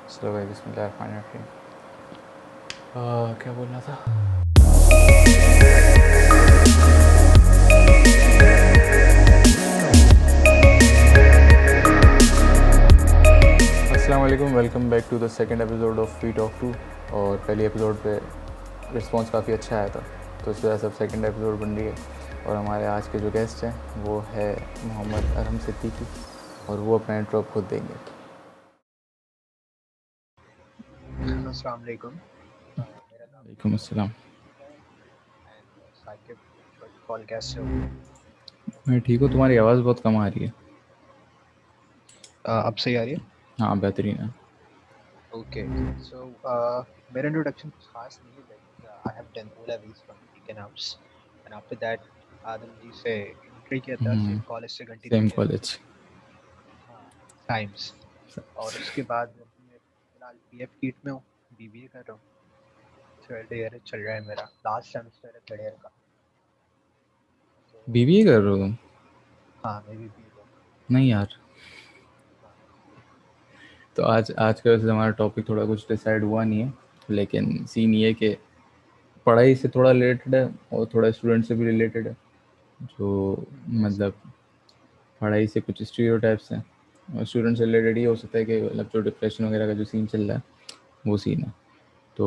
चलो भाई बिस्मिल्लाहिर्रहमानिर्रहीम। क्या बोलना था? अस्सलाम वालेकुम, welcome back to the second episode of we talk to. और पहली एपिसोड पे रिस्पांस काफ़ी अच्छा आया था, तो इस वजह से अब सेकंड एपिसोड बन रही है। और हमारे आज के जो गेस्ट हैं वो है मोहम्मद अरहम सिद्दीकी, और वो अपना इंट्रो खुद देंगे। अस्सलाम वालेकुम। मेरा नाम वालेकुम अस्सलाम। है and Saqib. First of all कैसे हो? मैं ठीक हूँ, तुम्हारी आवाज़ बहुत कम आ रही है। अब सही आ रही है? हाँ, बेहतरीन है। ओके। सो मेरा इंट्रोडक्शन कुछ खास नहीं है। Like I have done O levels from Deacon House and after that Adamjee से एंट्री किया था, सेम कॉलेज से कंटिन्यू सेम किया था। कॉलेज। हाँ, टाइम्स। और उसके बाद मैं फिलहाल पीएफ कीट में हूँ, बीबीए कर रहा हूँ। थर्ड ईयर चल रहा है, मेरा लास्ट सेमेस्टर है थर्ड ईयर का। तो बीबीए कर रहे हो तुम? हाँ, मैं बीबीए कर रहा नहीं यार। हूँ। हाँ। तो आज आज का वैसे हमारा टॉपिक थोड़ा कुछ डिसाइड हुआ नहीं है, लेकिन सीन ये कि पढ़ाई से थोड़ा रिलेटेड है और थोड़ा स्टूडेंट से भी रिलेटेड है। जो जैसे मतलब पढ़ाई से कुछ स्टीरियोटाइप्स हैं, और स्टूडेंट से रिलेटेड ये हो सकता है कि मतलब जो डिप्रेशन वगैरह का जो सीन चल रहा है वो सीन है। तो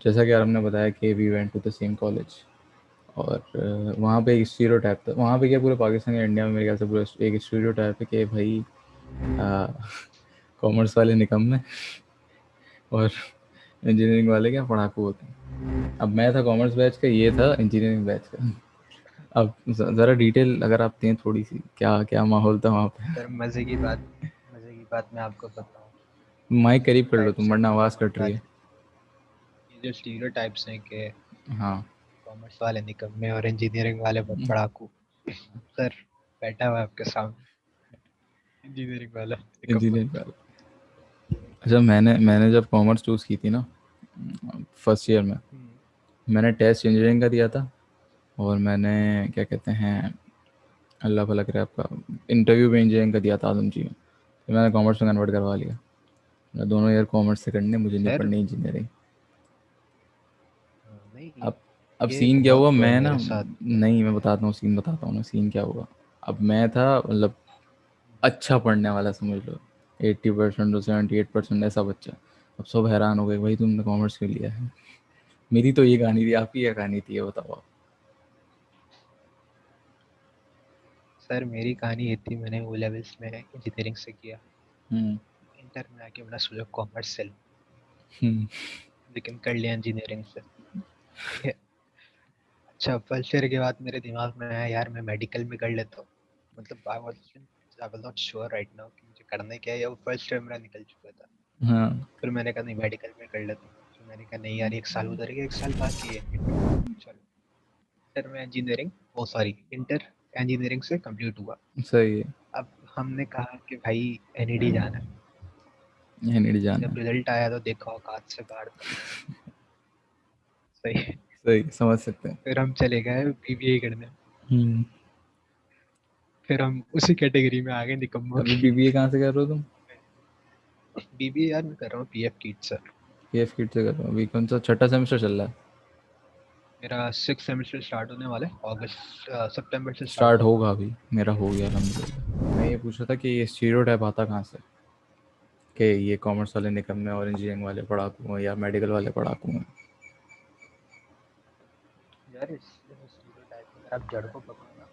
जैसा कि यार हमने बताया कि we went to the same college, और वहाँ पे एक स्टीरियोटाइप था। वहाँ पे क्या, पूरे पाकिस्तान या इंडिया में मेरे ख्याल से पूरा एक स्टीरियोटाइप है कि भाई कॉमर्स वाले निकम्मे और इंजीनियरिंग वाले क्या पढ़ाकू होते हैं। अब मैं था कॉमर्स बैच का, ये था इंजीनियरिंग बैच का। अब ज़रा डिटेल अगर आप दें थोड़ी सी, क्या क्या माहौल था वहाँ पे? सर, मज़े की बात मैं आपको बताऊँ। ये जो माइक करीब कर लो स्टीरियोटाइप्स तुम, हैं वरना आवाज़ कॉमर्स कट रही है। वाले, ये जो स्टीरियोटाइप्स हैं कि हाँ। कॉमर्स वाले निकम्मे और इंजीनियरिंग वाले बहुत पढ़ाकू। सर, बैठा हुआ है आपके सामने इंजीनियरिंग वाला निकम्मा। इंजीनियरिंग वाला। अच्छा, मैंने जब कॉमर्स चूज़ की थी ना, फर्स्ट ईयर में, हम्म, मैंने टेस्ट इंजीनियरिंग का दिया था। और मैंने क्या कहते हैं, अल्लाह भला करे आपका, इंटरव्यू भी इंजीनियरिंग का दिया था आदम जी में। फिर मैंने कॉमर्स में कन्वर्ट करवा लिया। मैं दोनों ईयर कॉमर्स से करने, मुझे नहीं सर पढ़नी इंजीनियरिंग। नहीं, अब ये सीन क्या बहुत हुआ, हुआ है मैं ना, मेरे साथ। नहीं मैं बताता हूँ सीन, बताता हूँ ना सीन क्या हुआ। अब मैं था मतलब अच्छा पढ़ने वाला, समझ लो 80% और 78% ऐसा बच्चा। अब सब हैरान हो गए, भाई तुमने कॉमर्स क्यों लिया है। मेरी तो ये कहानी थी, आपकी क्या कहानी थी, ये बताओ आप। सर, मेरी कहानी ये थी, मैंने ओ लेवल्स में इंजीनियरिंग से किया। हम्म। इंटर में आके मैंने सोचा कॉमर्स से लूं, हम्म। लेकिन कर लिया इंजीनियरिंग से। सही है। अच्छा, फर्स्ट ईयर के बाद मेरे दिमाग में आया, यार मैं मेडिकल में कर लेता हूँ। मतलब I was not sure right now कि मुझे करना क्या है, या वो फर्स्ट ईयर मेरा निकल चुका था। हाँ। फिर मैंने कहा नहीं, मेडिकल में कर लेता हूँ। फिर मैंने कहा नहीं यार, एक साल उधर गया, एक साल बाकी है इंटर। चलो, इंटर में इंजीनियरिंग, ओ सॉरी, इंटर इंजीनियरिंग से कंप्लीट हुआ। सही है। अब हमने कहा कि भाई एनईडी जाना है। ये नहीं जाना जब है। रिजल्ट आया तो देखा औकात से बाहर था। सही है। सही, समझ सकते हैं। फिर हम चले गए बीबीए करने। हम्म। फिर हम उसी कैटेगरी में आ गए निकम्मों अभी की। बीबीए कहाँ से कर रहे हो तुम? बीबीए यार मैं कर रहा हूँ पीएफ कीट से। पीएफ किट से कर रहे हो? अभी कौन सा छठा सेमेस्टर चल रहा है? मेरा 6 सेमेस्टर स्टार्ट होने वाला है, अगस्त सितंबर से स्टार्ट स्टार्ट होगा। होगा अभी, मेरा हो गया अल्हम्दुलिल्लाह। मैं ये पूछ रहा था कि ये स्टीरियोटाइप आता कहाँ से, कि ये कॉमर्स वाले निकम्मे और इंजीनियरिंग वाले पढ़ाकू हैं या मेडिकल वाले पढ़ाकू हैं। यार इस स्टीरियोटाइप अगर आप जड़ को पकड़ो ना,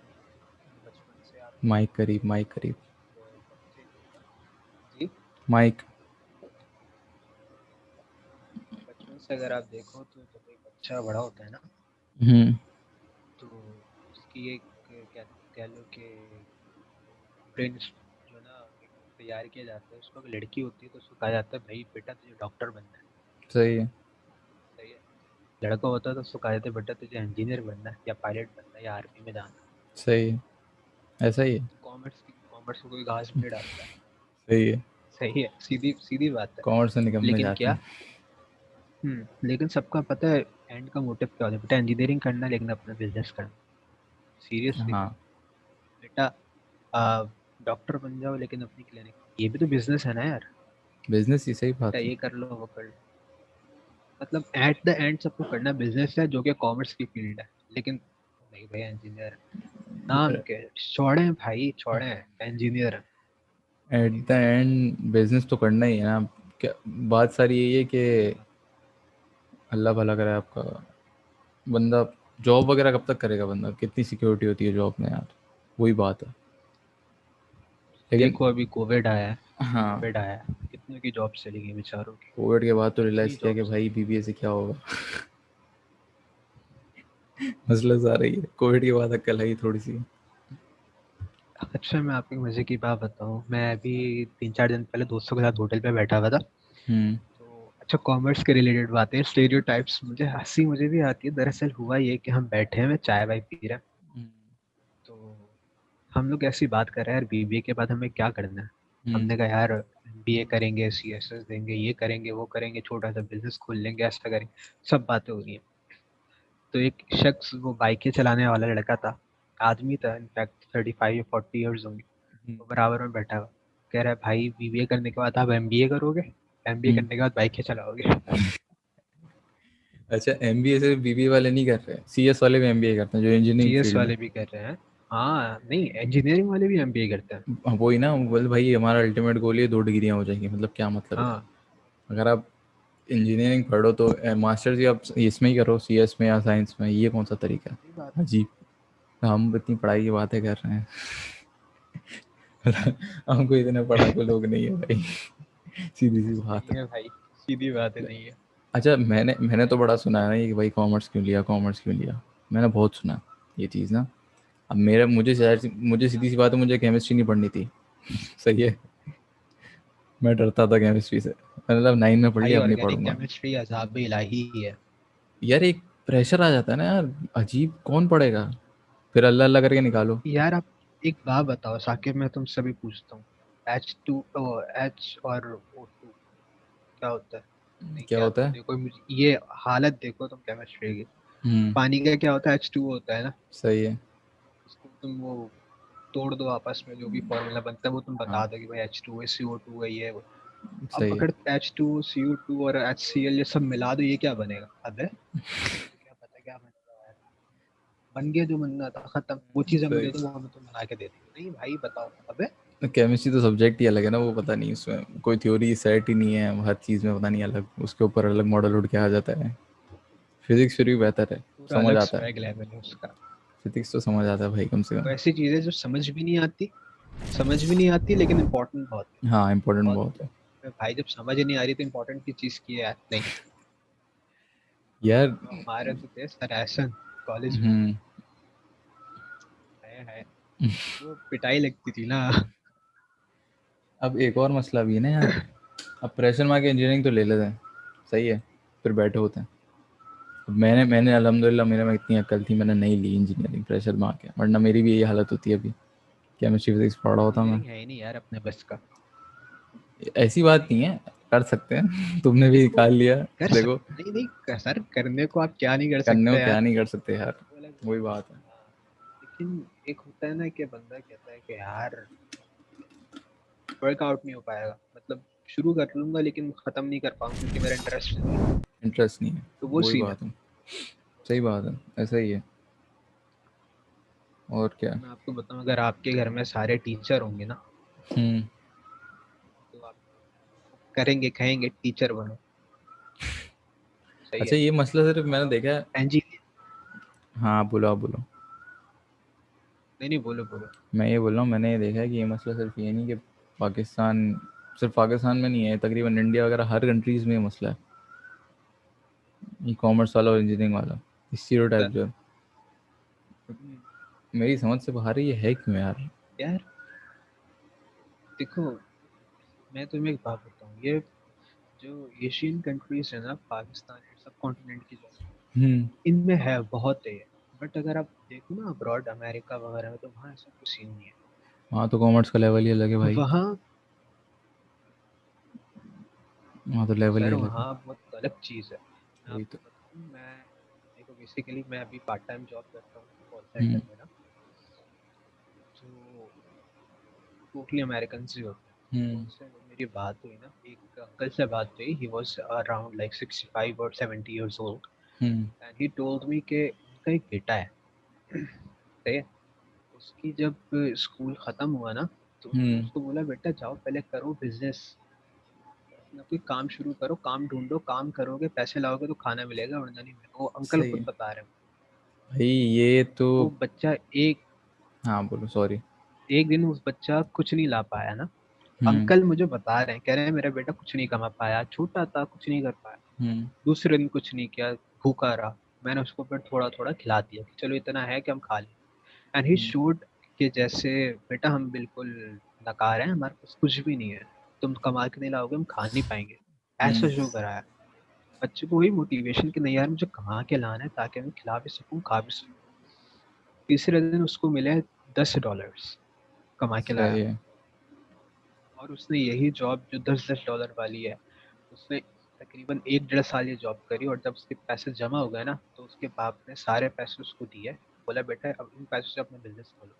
बचपन से आप माइक देखो करीब, माइक कि करीब। बच्चे, जी, माइक। बचपन से अगर आप देखो तो जब एक बच्चा बड़ा होता है ना, हम्म। तो उसकी एक, क्या कह लो कि ब्रेन जो ना एक तैयार किया जाता है उसको। अगर लड़की होती है तो उसको कहा जाता है भाई बेटा तुझे डॉक्टर बनना है। सही है। सही है। लड़का होता है तो उसको कहा जाता है बेटा तुझे इंजीनियर बनना है, या पायलट बनना है, या आर्मी में जाना है। सही है। ऐसा ही है। तो कॉमर्स को कोई घास भी नहीं डालता है। सही है। सही है, सीधी सीधी बात है। कॉमर्स से निकम्मे लेकिन जाते क्या, हैं। लेकिन सबका पता है एंड का मोटिव क्या होता है? बेटा इंजीनियरिंग करना है, लेकिन अपना बिजनेस करना। सीरियसली हाँ। बेटा, डॉक्टर बन जाओ लेकिन अपनी क्लिनिक, ये भी तो बिजनेस है ना यार। बिजनेस ही, सही या बात है। ये कर लो वो कर लो, मतलब एट द एंड सबको करना बिजनेस है जो कि कॉमर्स की फील्ड है, लेकिन नहीं भाई इंजीनियर नाम के छोड़े हैं भाई, छोड़े हैं engineer. At the end business तो करना ही है ना। क्या बात सारी यही है कि अल्लाह भला करे आपका। बंदा जॉब वगैरह कब तक करेगा, बंदा कितनी सिक्योरिटी होती है जॉब में यार, वही बात है। लेकिन देखो अभी कोविड आया है, हाँ, कोविड आया है, कितने की जॉब चली गई बेचारों की, कोविड के बाद तो कितनी रियलाइज़ किया कि जॉब्स। भाई बीबीए से क्या होगा। मसला आ रही है, कोविड के बाद अक्ल आई थोड़ी सी। अच्छा मैं आपको एक मजे की बात बताऊं, मैं अभी 3-4 दिन पहले दोस्तों के साथ होटल पे बैठा हुआ था। हम्म। तो अच्छा कॉमर्स के रिलेटेड बातें, स्टेरियोटाइप्स, मुझे हंसी मुझे भी आती है। दरअसल हुआ ये कि हम बैठे हैं, चाय वाय पी रहे हैं, तो हम लोग ऐसी बात कर रहे हैं यार बीबीए के बाद हमें क्या करना है। हम्म। हमने कहा यार एमबीए करेंगे, सीएसएस देंगे, ये करेंगे वो करेंगे, छोटा सा बिजनेस खोल लेंगे, ऐसा करेंगे, सब बातें हो रही हैं। तो एक शख्स, वो बाइकें चलाने वाला लड़का था, आदमी था इनफैक्ट 35 या 40 ईयर्स होंगे, हम्म। वो बराबर में बैठा हुआ कह रहा है भाई बीबीए करने के बाद आप एमबीए करोगे, एमबीए हम्म। करने के बाद बाइकें चलाओगे। अच्छा, एमबीए सिर्फ बीबीए वाले नहीं कर रहे, सीएस वाले भी एमबीए करते हैं जो इंजीनियरिंग सीएस फील्ड में। वाले भी कर रहे हैं, हाँ नहीं इंजीनियरिंग वाले भी एमबीए करते हैं। हाँ, वही ना, बोल भाई हमारा अल्टीमेट गोल ये 2 डिग्रियां हो जाएंगी, मतलब क्या मतलब है। हाँ अगर आप इंजीनियरिंग पढ़ो तो मास्टर्स ही आप इसमें ही करो, सीएस में या साइंस में, ये कौन सा तरीका है। सही बात अजीब। हम इतनी पढ़ाई की बातें कर रहे हैं। हमको इतने पढ़ाकू लोग नहीं है भाई। सीधी सी बात नहीं है। है भाई, सीधी बात है, नहीं है। अच्छा, मैंने मैंने तो बड़ा सुना है ना कि भाई कॉमर्स क्यों लिया, कॉमर्स क्यों लिया। मैंने बहुत सुना ये चीज़ ना। अब मेरा मुझे सीधी सी बात है, मुझे केमिस्ट्री नहीं पढ़नी थी। सही है। मैं डरता था केमिस्ट्री से, मतलब 9 में पढ़ भाई लिया, अब नहीं ऑर्गेनिक पढ़ूंगा। केमिस्ट्री अज़ाब इलाही है। यार एक प्रेशर आ जाता है ना यार, अजीब, कौन पढ़ेगा। फिर अल्लाह अल्लाह करके निकालो। यार आप एक बात बताओ साकिब, मैं तुमसे भी पूछता हूँ, एच और O2 क्या होता है? नहीं क्या क्या होता था, है। देखो मुझे ये हालत देखो तुम केमिस्ट्री की। हम्म। पानी का क्या होता है, H2O होता है ना। सही है। उसको तुम वो तोड़ दो आपस में, जो भी फॉर्मूला बनता है वो तुम हाँ, बता दो कि भाई H2 है, CO2 है, ये है वो। अब सही है। अगर H2O CO2 और HCl ये सब मिला दो, ये क्या बनेगा? अबे मेरे को क्या पता क्या बनेगा यार, बन गया जो बनना था, खत्म। वो चीज़ हमें सही। दे दो, वो हमें तुम बना के दे दो, नहीं भाई बताओ अबे। केमिस्ट्री तो सब्जेक्ट ही अलग है ना, वो पता नहीं उसमें कोई थ्योरी सेट ही नहीं है, हर चीज़ में पता नहीं अलग, उसके ऊपर अलग मॉडल उड़ के आ जाता है। फिजिक्स फिर भी बेहतर है, पूरा समझ अलग आता है। स्वैग लेवल है उसका। फिजिक्स तो समझ आता है भाई कम से वो कम। ऐसी चीजें जो समझ भी नहीं आती, समझ भी नहीं आती लेकिन इम्पोर्टेंट बहुत है। हाँ, इम्पोर्टेंट बहुत बहुत है। भाई, जब समझ ही नहीं आ रही तो इम्पोर्टेंट की चीज की है यार, नहीं। यार। तो हमारे तो थे सर ऐसा कॉलेज में, हम्म। है वो पिटाई लगती थी ना। अब एक और मसला भी है ना यार। अब प्रेशर मार के इंजीनियरिंग तो ले लेते हैं, सही है, फिर बैठे होते हैं। अब मैंने अल्हम्दुलिल्लाह मेरे में इतनी अक्ल थी, मैंने नहीं ली इंजीनियरिंग प्रेशर मार के, वरना मेरी भी यही हालत होती है अभी। केमिस्ट्री फिजिक्स पढ़ रहा होता मैं। इंजीनियरिंग है ही नहीं यार अपने बस का। ऐसी बात नहीं है, कर सकते हैं। तुमने भी देखो निकाल लिया। कर देखो, सकते नहीं, नहीं सर करने को आप क्या नहीं कर करने सकते को क्या यार, नहीं कर सकते यार, वो अलग वही बात है। बात है। हाँ, लेकिन एक होता है ना कि बंदा कहता है कि यार वर्कआउट नहीं हो पाएगा, मतलब शुरू कर लूंगा लेकिन खत्म नहीं कर पाऊंगा क्योंकि मेरा इंटरेस्ट नहीं है। इंटरेस्ट नहीं है, तो वो वही सीन है। बात है। सही बात है, ऐसा ही है। और क्या। मैं आपको बताऊं, अगर आपके घर में सारे टीचर होंगे ना, हम्म। तो आप करेंगे कहेंगे टीचर बनो, सही अच्छा, है। ये मसला सिर्फ मैंने देखा है। इंजीनियर, हाँ, बोलो, आप बोलो। नहीं नहीं बोलो बोलो। मैं ये बोल रहा हूँ, मैंने ये देखा है कि ये मसला सिर्फ ये नहीं कि पाकिस्तान, सिर्फ पाकिस्तान में नहीं है, तकरीबन इंडिया वगैरह हर कंट्रीज़ में ये मसला है। ई कॉमर्स वाला और इंजीनियरिंग वाला स्टीरियोटाइप जो है, हम्म, मेरी समझ से बाहर है, ये है क्यों यार। यार देखो, मैं तुम्हें एक बात बताऊं, ये जो एशियन कंट्रीज है ना, पाकिस्तान सब कॉन्टिनेंट की जो, हम्म। इनमें है बहुत है। बट अगर आप देखो ना अब्रॉड अमेरिका वगैरह में, तो वहाँ ऐसा कुछ सीन नहीं है। वहाँ तो कॉमर्स का लेवल ही अलग है भाई। वहाँ वहाँ तो लेवल ही सर अलग है। वहाँ बहुत अलग चीज़ है। मैं वही तो। आपको बताऊँ, मैं देखो बेसिकली मैं अभी पार्ट टाइम जॉब करता हूँ कॉल हम्म। सेंटर में ना, जो टोटली अमेरिकन ही होते हैं। तो हम्म। उनसे मेरी बात हुई ना, एक अंकल से बात हुई, ही वाज अराउंड लाइक 65 और 70 years old, hmm and he told me कि उनका एक बेटा है, सही है। उसकी जब स्कूल खत्म हुआ ना, तो उन्होंने हम्म उसको बोला बेटा जाओ पहले करो बिजनेस, अपना कोई काम शुरू करो, काम ढूंढो, काम करोगे पैसे लाओगे तो खाना मिलेगा, वरना नहीं मिलेगा। वो अंकल सही खुद है बता रहे हैं। भाई ये तो। वो बच्चा एक हाँ बोलो सॉरी। एक दिन उस बच्चा कुछ नहीं ला पाया ना, हम्म अंकल मुझे बता रहे हैं, कह रहे हैं मेरा बेटा कुछ नहीं कमा पाया, छोटा था कुछ नहीं कर पाया। हम्म दूसरे दिन कुछ नहीं किया, भूखा रहा। मैंने उसको फिर थोड़ा थोड़ा खिला दिया कि चलो इतना है कि हम खा लें। एंड ही हम्म शोड कि जैसे बेटा हम बिल्कुल नकार हैं, हमारे पास कुछ भी नहीं है, तुम कमा के नहीं लाओगे हम खा नहीं पाएंगे, ऐसा हम्म शो कराया। बच्चे को वही मोटिवेशन कि नहीं यार मुझे कमा के लाना है ताकि मैं खिला भी सकूं खा भी सकूं। तीसरे दिन उसको मिले $10 कमा के सही लाया। है। और उसने यही जॉब जो $10 वाली है, उसने तकरीबन 1 डेढ़ साल ये जॉब करी, और जब उसके पैसे जमा हो गए ना, तो उसके बाप ने सारे पैसे उसको दिए, बोला बेटा अब इन पैसों से अपना बिजनेस खोलो।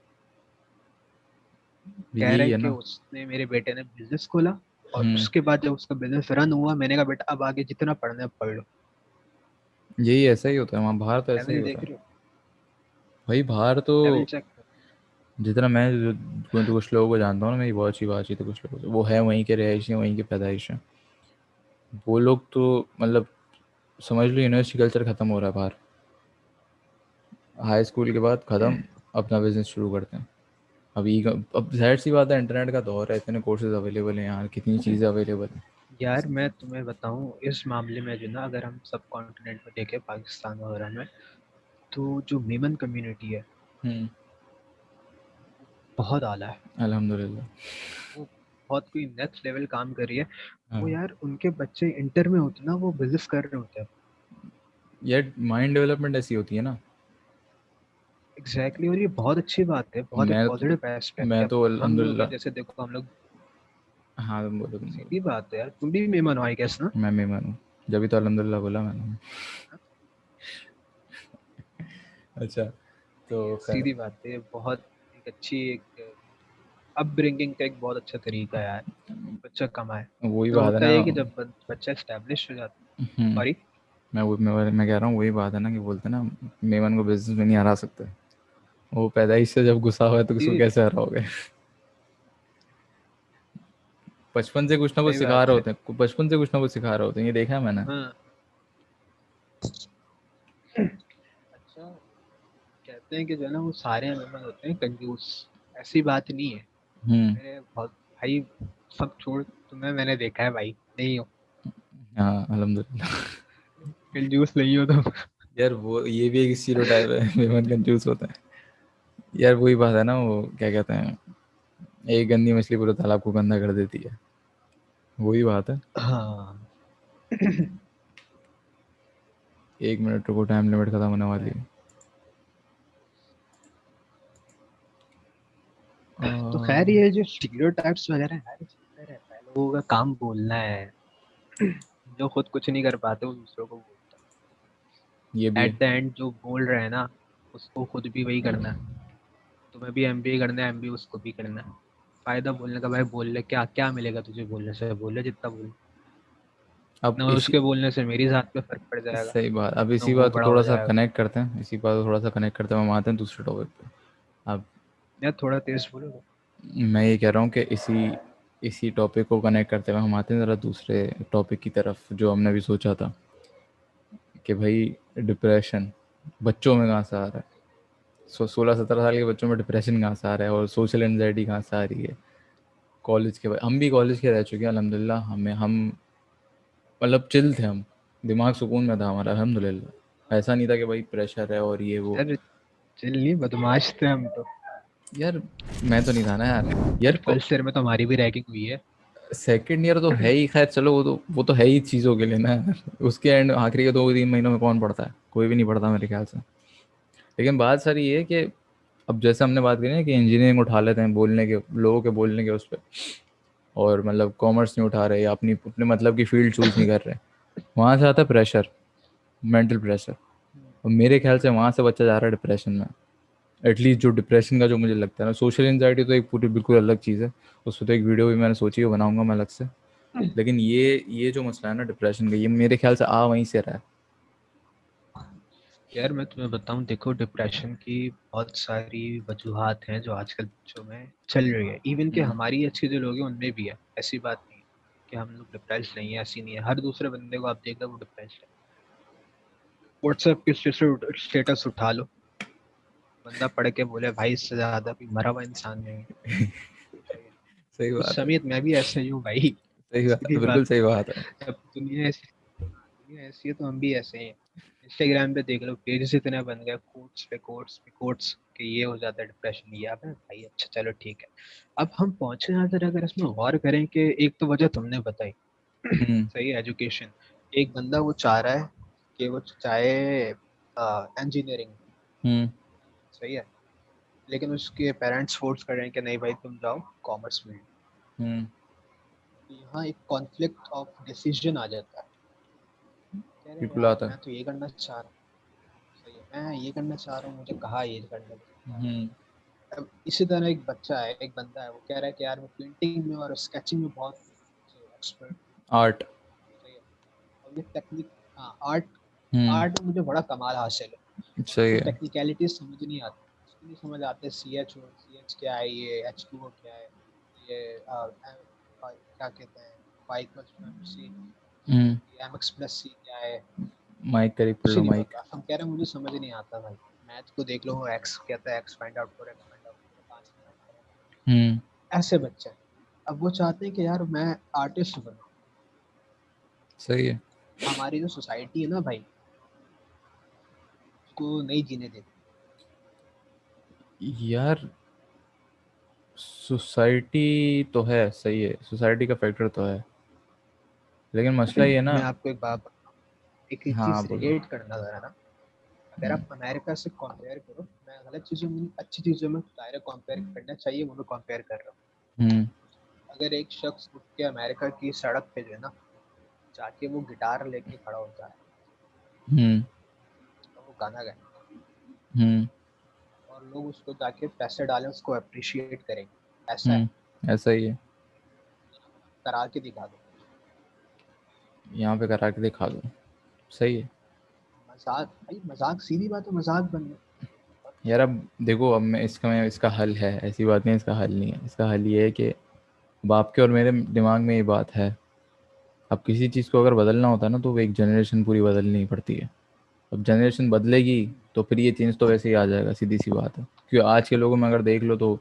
कह रहे यही हैं है कि ना। उसने, मेरे बेटे ने बिजनेस खोला, और हम्म उसके बाद जब उसका बिजनेस रन हुआ, मैंने कहा बेटा अब आगे जितना पढ़ना है पढ़ लो। यही ऐसा ही होता है वहाँ बाहर, तो ऐसा ही लेवल होता देख है। रहे हो, भाई बाहर तो लेवल चेक करो। जितना मैं तो कुछ लोगों को जानता हूँ ना, मेरी बहुत अच्छी बातचीत है कुछ लोगों से, वो है वहीं के रहायशी हैं, वहीं के पैदाइश हैं। वो लोग तो मतलब समझ लो यूनिवर्सिटी कल्चर ख़त्म हो रहा है बाहर। हाई स्कूल के बाद ख़त्म, अपना बिजनेस शुरू करते हैं। अभी अब जाहिर सी बात है, इंटरनेट का दौर है, इतने कोर्सेज अवेलेबल हैं यार, कितनी चीज़ें अवेलेबल हैं। यार मैं तुम्हें बताऊं, इस मामले में जो ना, अगर हम सब कॉन्टिनेंट में देखें पाकिस्तान वगैरह में, तो जो मेमन कम्युनिटी है हम्म बहुत आला है। अल्हम्दुलिल्लाह। वो बहुत कोई नेक्स्ट लेवल काम कर रही है। वो हाँ यार उनके बच्चे इंटर में होते ना, वो बिजनेस कर रहे होते हैं। यार माइंड डेवलपमेंट ऐसी होती है ना। एग्जैक्टली, और ये बहुत अच्छी बात है, बहुत एक पॉजिटिव एस्पेक्ट मैं है। तो हम लोग हैं, अल्हम्दुलिल्लाह। जैसे देखो हम लोग, हाँ तुम बोलो तुम बोलो। सीधी बात है यार, तुम भी मेहमान हो आई गेस ना। मैं मेहमान हूँ, जब तो अल्हम्दुलिल्लाह बोला मैंने। अच्छा। तो ये खैर सीधी बात है, ये बहुत एक अच्छी एक अपब्रिंगिंग का एक बहुत अच्छा तरीका है यार, बच्चा कमाए। वही तो बात है होता ना। है कि जब बच्चा एस्टेब्लिश हो जाता, हम्म सॉरी, मैं कह रहा हूँ वही बात है ना, कि बोलते हैं ना मेमन को बिजनेस में नहीं हरा सकते। वो पैदाइश से जब गुस्सा हुआ है तो उसको सीधी कैसे हराओगे। बचपन से कुछ ना कुछ सही सिखा बात रहे है। होते हैं, बचपन से कुछ ना कुछ सिखा रहे होते हैं, ये देखा है मैंने। हाँ। अच्छा, कहते हैं कि जो है ना, वो सारे मेहमान होते हैं कंजूस, ऐसी बात नहीं है। हम्म मेरे बहुत भाई, सब छोड़, तुम्हें मैंने देखा है भाई, नहीं हो हाँ अल्हम्दुलिल्लाह। कंजूस, नहीं हो तुम। यार वो ये भी एक स्टीरियोटाइप है, मेमन कंजूस होता है। यार वही बात है ना, वो क्या कहते हैं, एक गंदी मछली पूरे तालाब को गंदा कर देती है। वही बात है। हाँ। 1 मिनट रुको, टाइम लिमिट खत्म होने वाली है। है। तो खैर ये जो स्टीरियोटाइप्स वगैरह है यार, ये चलता रहता है, लोगों का काम बोलना है। जो खुद कुछ नहीं कर पाते वो दूसरों को बोलते ये भी हैं। है। एट द एंड जो बोल रहे हैं ना, उसको खुद भी वही करना है। तुम्हें भी एमबीए करना है, एमबीए उसको भी करना है। फायदा बोलने का भाई, बोल ले, क्या क्या मिलेगा तुझे बोलने से, बोल ले जितना बोल। अब ना इसी उसके बोलने से मेरी जात पे फर्क पड़ जाएगा, सही बात, अब ना इसी वो बात को बड़ा थोड़ा हो सा जाएगा। कनेक्ट करते हैं, इसी बात को थोड़ा सा कनेक्ट करते हैं, हम आते हैं दूसरे टॉपिक पे। अब यार थोड़ा तेज बोलो। मैं ये कह रहा हूँ कि इसी इसी टॉपिक को कनेक्ट करते हुए हम आते हैं ज़रा दूसरे टॉपिक की तरफ, जो हमने भी सोचा था कि भाई डिप्रेशन बच्चों में कहाँ से आ रहा है। 16-17 साल के बच्चों में डिप्रेशन कहाँ से आ रहा है, और सोशल एनजाइटी कहाँ से आ रही है। कॉलेज के, हम भी कॉलेज के रह चुके हैं अल्हम्दुलिल्लाह, हमें हम मतलब चिल थे हम, दिमाग सुकून में था हमारा अल्हम्दुलिल्लाह। ऐसा नहीं था कि भाई प्रेशर है और ये वो। यार चिल नहीं, बदमाश थे हम तो। यार मैं तो नहीं था ना यार। यार यार फर्स्ट ईयर में तो हमारी भी रैगिंग हुई है। सेकेंड ईयर तो है ही, खैर चलो वो तो है ही चीज़ों के लिए ना यार। उसके एंड आखिरी के 2-3 महीनों में कौन पढ़ता है, कोई भी नहीं पढ़ता मेरे ख्याल से। लेकिन बात सारी ये है कि अब जैसे हमने बात करी ना कि इंजीनियरिंग उठा लेते हैं बोलने के, लोगों के बोलने के उस पर, और मतलब कॉमर्स नहीं उठा रहे या अपनी अपने मतलब की फील्ड चूज़ नहीं कर रहे, वहाँ से आता है प्रेशर, मेंटल प्रेशर। और मेरे ख्याल से वहाँ से बच्चा जा रहा है डिप्रेशन में। एटलीस्ट जो डिप्रेशन का जो मुझे लगता है ना, सोशल एंजाइटी तो एक पूरी बिल्कुल अलग चीज़ है, उस पर तो एक वीडियो भी मैंने सोची है, बनाऊंगा मैं अलग से। लेकिन ये जो मसला है ना डिप्रेशन का, ये मेरे ख्याल से आ वहीं से रहा है। यार मैं तुम्हें बताऊं, देखो डिप्रेशन की बहुत सारी वजूहात हैं जो आजकल बच्चों में चल रही है। इवन कि हम्म। हमारी एज के जो लोग हैं उनमें भी है। ऐसी बात नहीं है कि हम लोग डिप्रेस नहीं है, ऐसी नहीं है। हर दूसरे बंदे को आप देख लो वो डिप्रेस है। व्हाट्सएप के स्टेटस उठा लो, बंदा पढ़ के बोले भाई इससे ज्यादा कोई मरा हुआ इंसान नहीं है। सही है। सही खुद बात है। समेत मैं भी ऐसे ही हूँ भाई। सही बात सीधी है, बिल्कुल बात सही है। बात है। अब दुनिया ऐसी है तो हम भी ऐसे ही हैं। इंस्टाग्राम पे देख लो, पेजेस इतने बन गए, कोट्स पे कोट्स पे कोट्स कि ये हो जाता है डिप्रेशन, ये आप है भाई। अच्छा चलो ठीक है। अब हम पहुंचे यहाँ तक, अगर इसमें गौर करें कि एक तो वजह तुमने बताई। हम्म। सही है, एजुकेशन। एक बंदा वो चाह रहा है कि वो चाहे इंजीनियरिंग। हम्म। सही है। लेकिन उसके पेरेंट्स फोर्स कर रहे हैं कि नहीं भाई तुम जाओ कॉमर्स फील्ड। हम्म। यहाँ एक कॉन्फ्लिक्ट ऑफ डिसीजन आ जाता है। कह रहे हैं बिल्कुल यार आता है। मैं तो ये करना चाह रहा हूँ। सही है, मैं ये करना चाह रहा हूँ, मुझे कहाँ ये करने को। हम्म। अब इसी तरह एक बच्चा है, एक बंदा है, वो कह रहा है कि यार मैं पेंटिंग में और स्केचिंग में बहुत एक्सपर्ट। आर्ट। सही है। और ये टेक्निक, हाँ आर्ट। हम्म। आर्ट में मुझे बड़ा कमाल हासिल है। और सही उसको है। टेक्निकलिटीज समझ नहीं आती। उसको नहीं समझ आते सी एच क्या है, ये H2O क्या है, ये क्या कहते हैं, Y = MC, हम्म। ये MX+C क्या है। माइक करीब कर कुछ लो, नहीं माइक। पता, हम कह रहे हैं मुझे समझ नहीं आता भाई। मैथ को देख लो, वो एक्स कहता है, एक्स फाइंड आउट करो, एक्स फाइंड आउट करो, कहाँ से फाइंड करो। हम्म। ऐसे बच्चे हैं। अब वो चाहते हैं कि यार मैं आर्टिस्ट बनूं। सही है। हमारी जो सोसाइटी है ना भाई, उसको नहीं जीने देती। यार सोसाइटी तो है, सही है, सोसाइटी का फैक्टर तो है, लेकिन मसला ये है ना। मैं आपको एक बात बताऊं, एक ही हाँ चीज बोलो। रिलेट करना जरा ना। अगर हम्म। आप अमेरिका से कंपेयर करो, मैं गलत चीजों में, अच्छी चीजों में डायरेक्ट कंपेयर करना चाहिए, वो मैं कंपेयर कर रहा हूँ। हम्म। अगर एक शख्स उठ के अमेरिका की सड़क पे जो है ना, जाके वो गिटार लेके खड़ा होता है हम्म। और वो गाना गाए, हम्म। और लोग उसको जाके पैसे डालें, उसको अप्रिशिएट करेंगे, ऐसा है। ऐसा ही है। करा के दिखा दो। यहाँ पे करा के दिखा दो। सही है। मजाक भाई, मजाक, सीधी बात है, मजाक बन गया। यार अब देखो, अब मैं इसका हल है, ऐसी बात नहीं, इसका हल नहीं है, इसका हल ये है कि अब आपके और मेरे दिमाग में ये बात है। अब किसी चीज़ को अगर बदलना होता है ना, तो वो एक जनरेशन पूरी बदलनी पड़ती है। अब जनरेशन बदलेगी तो फिर ये चेंज तो वैसे ही आ जाएगा, सीधी सी बात है, क्योंकि आज के लोगों में अगर देख लो तो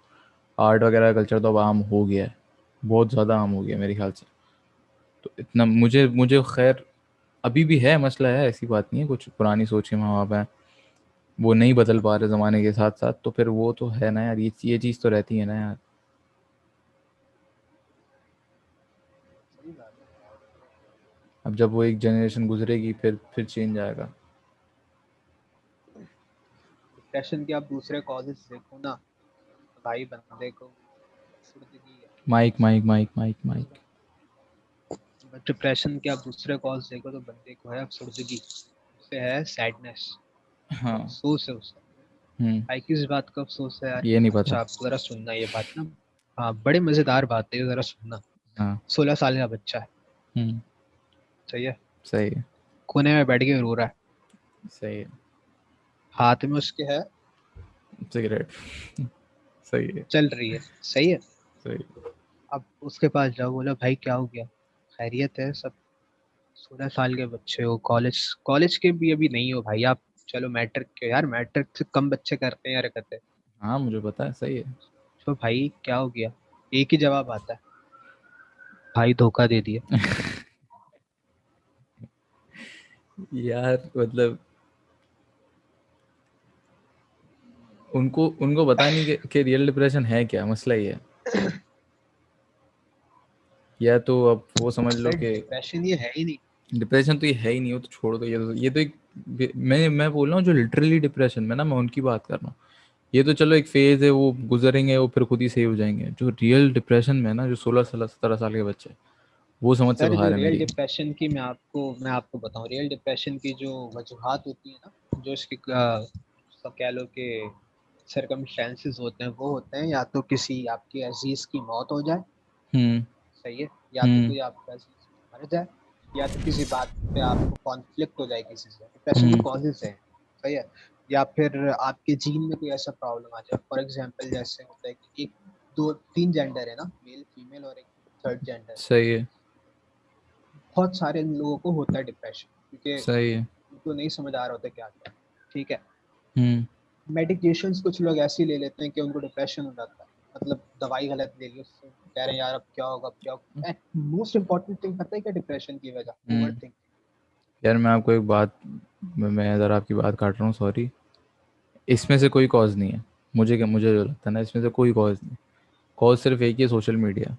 आर्ट वगैरह का कल्चर तो अब आम हो गया है, बहुत ज़्यादा आम हो गया है मेरे ख्याल से। तो इतना मुझे मुझे खैर अभी भी है, मसला है, ऐसी बात नहीं है, कुछ पुरानी सोच के माँ बाप हैं, वो नहीं बदल पा रहे ज़माने के साथ साथ, तो फिर वो तो है ना यार, ये चीज़ तो रहती है ना यार। सही बात है। अब जब वो एक जनरेशन गुजरेगी फिर चेंज आएगा। डिप्रेशन के आप दूसरे कॉजेज देखो ना, तो भाई बंदे को अफसर्दगी है। Mic mic mic mic mic. Depression के आप दूसरे कॉज देखो तो बंदे को है अफसर्दगी, उससे है सैडनेस, हाँ। अफसोस है उसे। हम्म। भाई किस बात का अफसोस है यार। ये नहीं पता। अच्छा आप जरा सुनना ये बात ना। हाँ बड़े मजेदार बात है ये, जरा सुनना। हाँ। 16 साल का बच्चा है। हम्म। सही है। सही है। कोने में बैठ के रो रहा है। सही है। हाथ में उसके है, सिगरेट। सही है। चल रही है। सही है। सही है। अब उसके पास जाओ, बोला भाई क्या हो गया, खैरियत है सब। 16 साल के बच्चे हो, कॉलेज कॉलेज के भी अभी नहीं हो भाई आप। चलो मैट्रिक के, यार मैट्रिक से कम बच्चे करते हैं हरकतें। हाँ मुझे पता है, सही है। तो भाई क्या हो गया, एक ही जवाब आता है, भाई धोखा दे दिया। यार मतलब उनको उनको पता नहीं कि रियल डिप्रेशन है क्या, मसला ये है। या तो अब वो समझ लो सर कि डिप्रेशन ये है ही नहीं। डिप्रेशन तो ये है ही नहीं, वो तो छोड़ दो, ये तो एक, मैं बोल रहा हूँ जो लिटरली डिप्रेशन में ना, मैं उनकी बात कर रहा हूँ। ये तो चलो एक फेज है, वो गुजरेंगे, वो फिर खुद ही सही हो जाएंगे। जो रियल डिप्रेशन में है ना, जो 16 साल 17 साल के बच्चे हैं, वो समझ से सर जो बाहर है रियल मेरी। डिप्रेशन की, मैं आपको बताऊं, रियल डिप्रेशन की जो वजूहात होती है ना, जो इसकी सब कह लो कि सर्कमस्टेंसेस होते हैं वो होते हैं, या तो किसी आपके अजीज की मौत हो जाए, हम्म। सही है, या तो हम्म। कोई आपका अजीज मर जाए, या तो किसी बात पे आपको कॉन्फ्लिक्ट हो जाए किसी से, डिप्रेशन के हम्म। कॉजेज हैं, सही है, या फिर आपके जीन में कोई ऐसा प्रॉब्लम आ जाए। फॉर एग्जांपल जैसे होता है कि एक दो तीन जेंडर है ना, मेल फीमेल और एक थर्ड जेंडर, सही है। बहुत सारे लोगों को होता है डिप्रेशन, क्योंकि सही है। उनको नहीं समझ आ रहा होता क्या क्या, ठीक है। हम्म। मेडिकेशंस कुछ लोग ऐसे ले लेते हैं कि उनको डिप्रेशन हो जाता है, मतलब दवाई गलत ले ली, उससे कह रहे हैं यार अब क्या होगा, अब क्या होगा। मोस्ट इंपॉर्टेंट थिंग पता है क्या डिप्रेशन की वजह? ओवर हम्म। थिंकिंग। यार मैं आपको एक बात, मैं ज़रा आपकी बात काट रहा हूँ, सॉरी। इसमें से कोई कॉज नहीं है। मुझे जो लगता है ना, इसमें से कोई कॉज नहीं। कॉज सिर्फ एक ही है, सोशल मीडिया।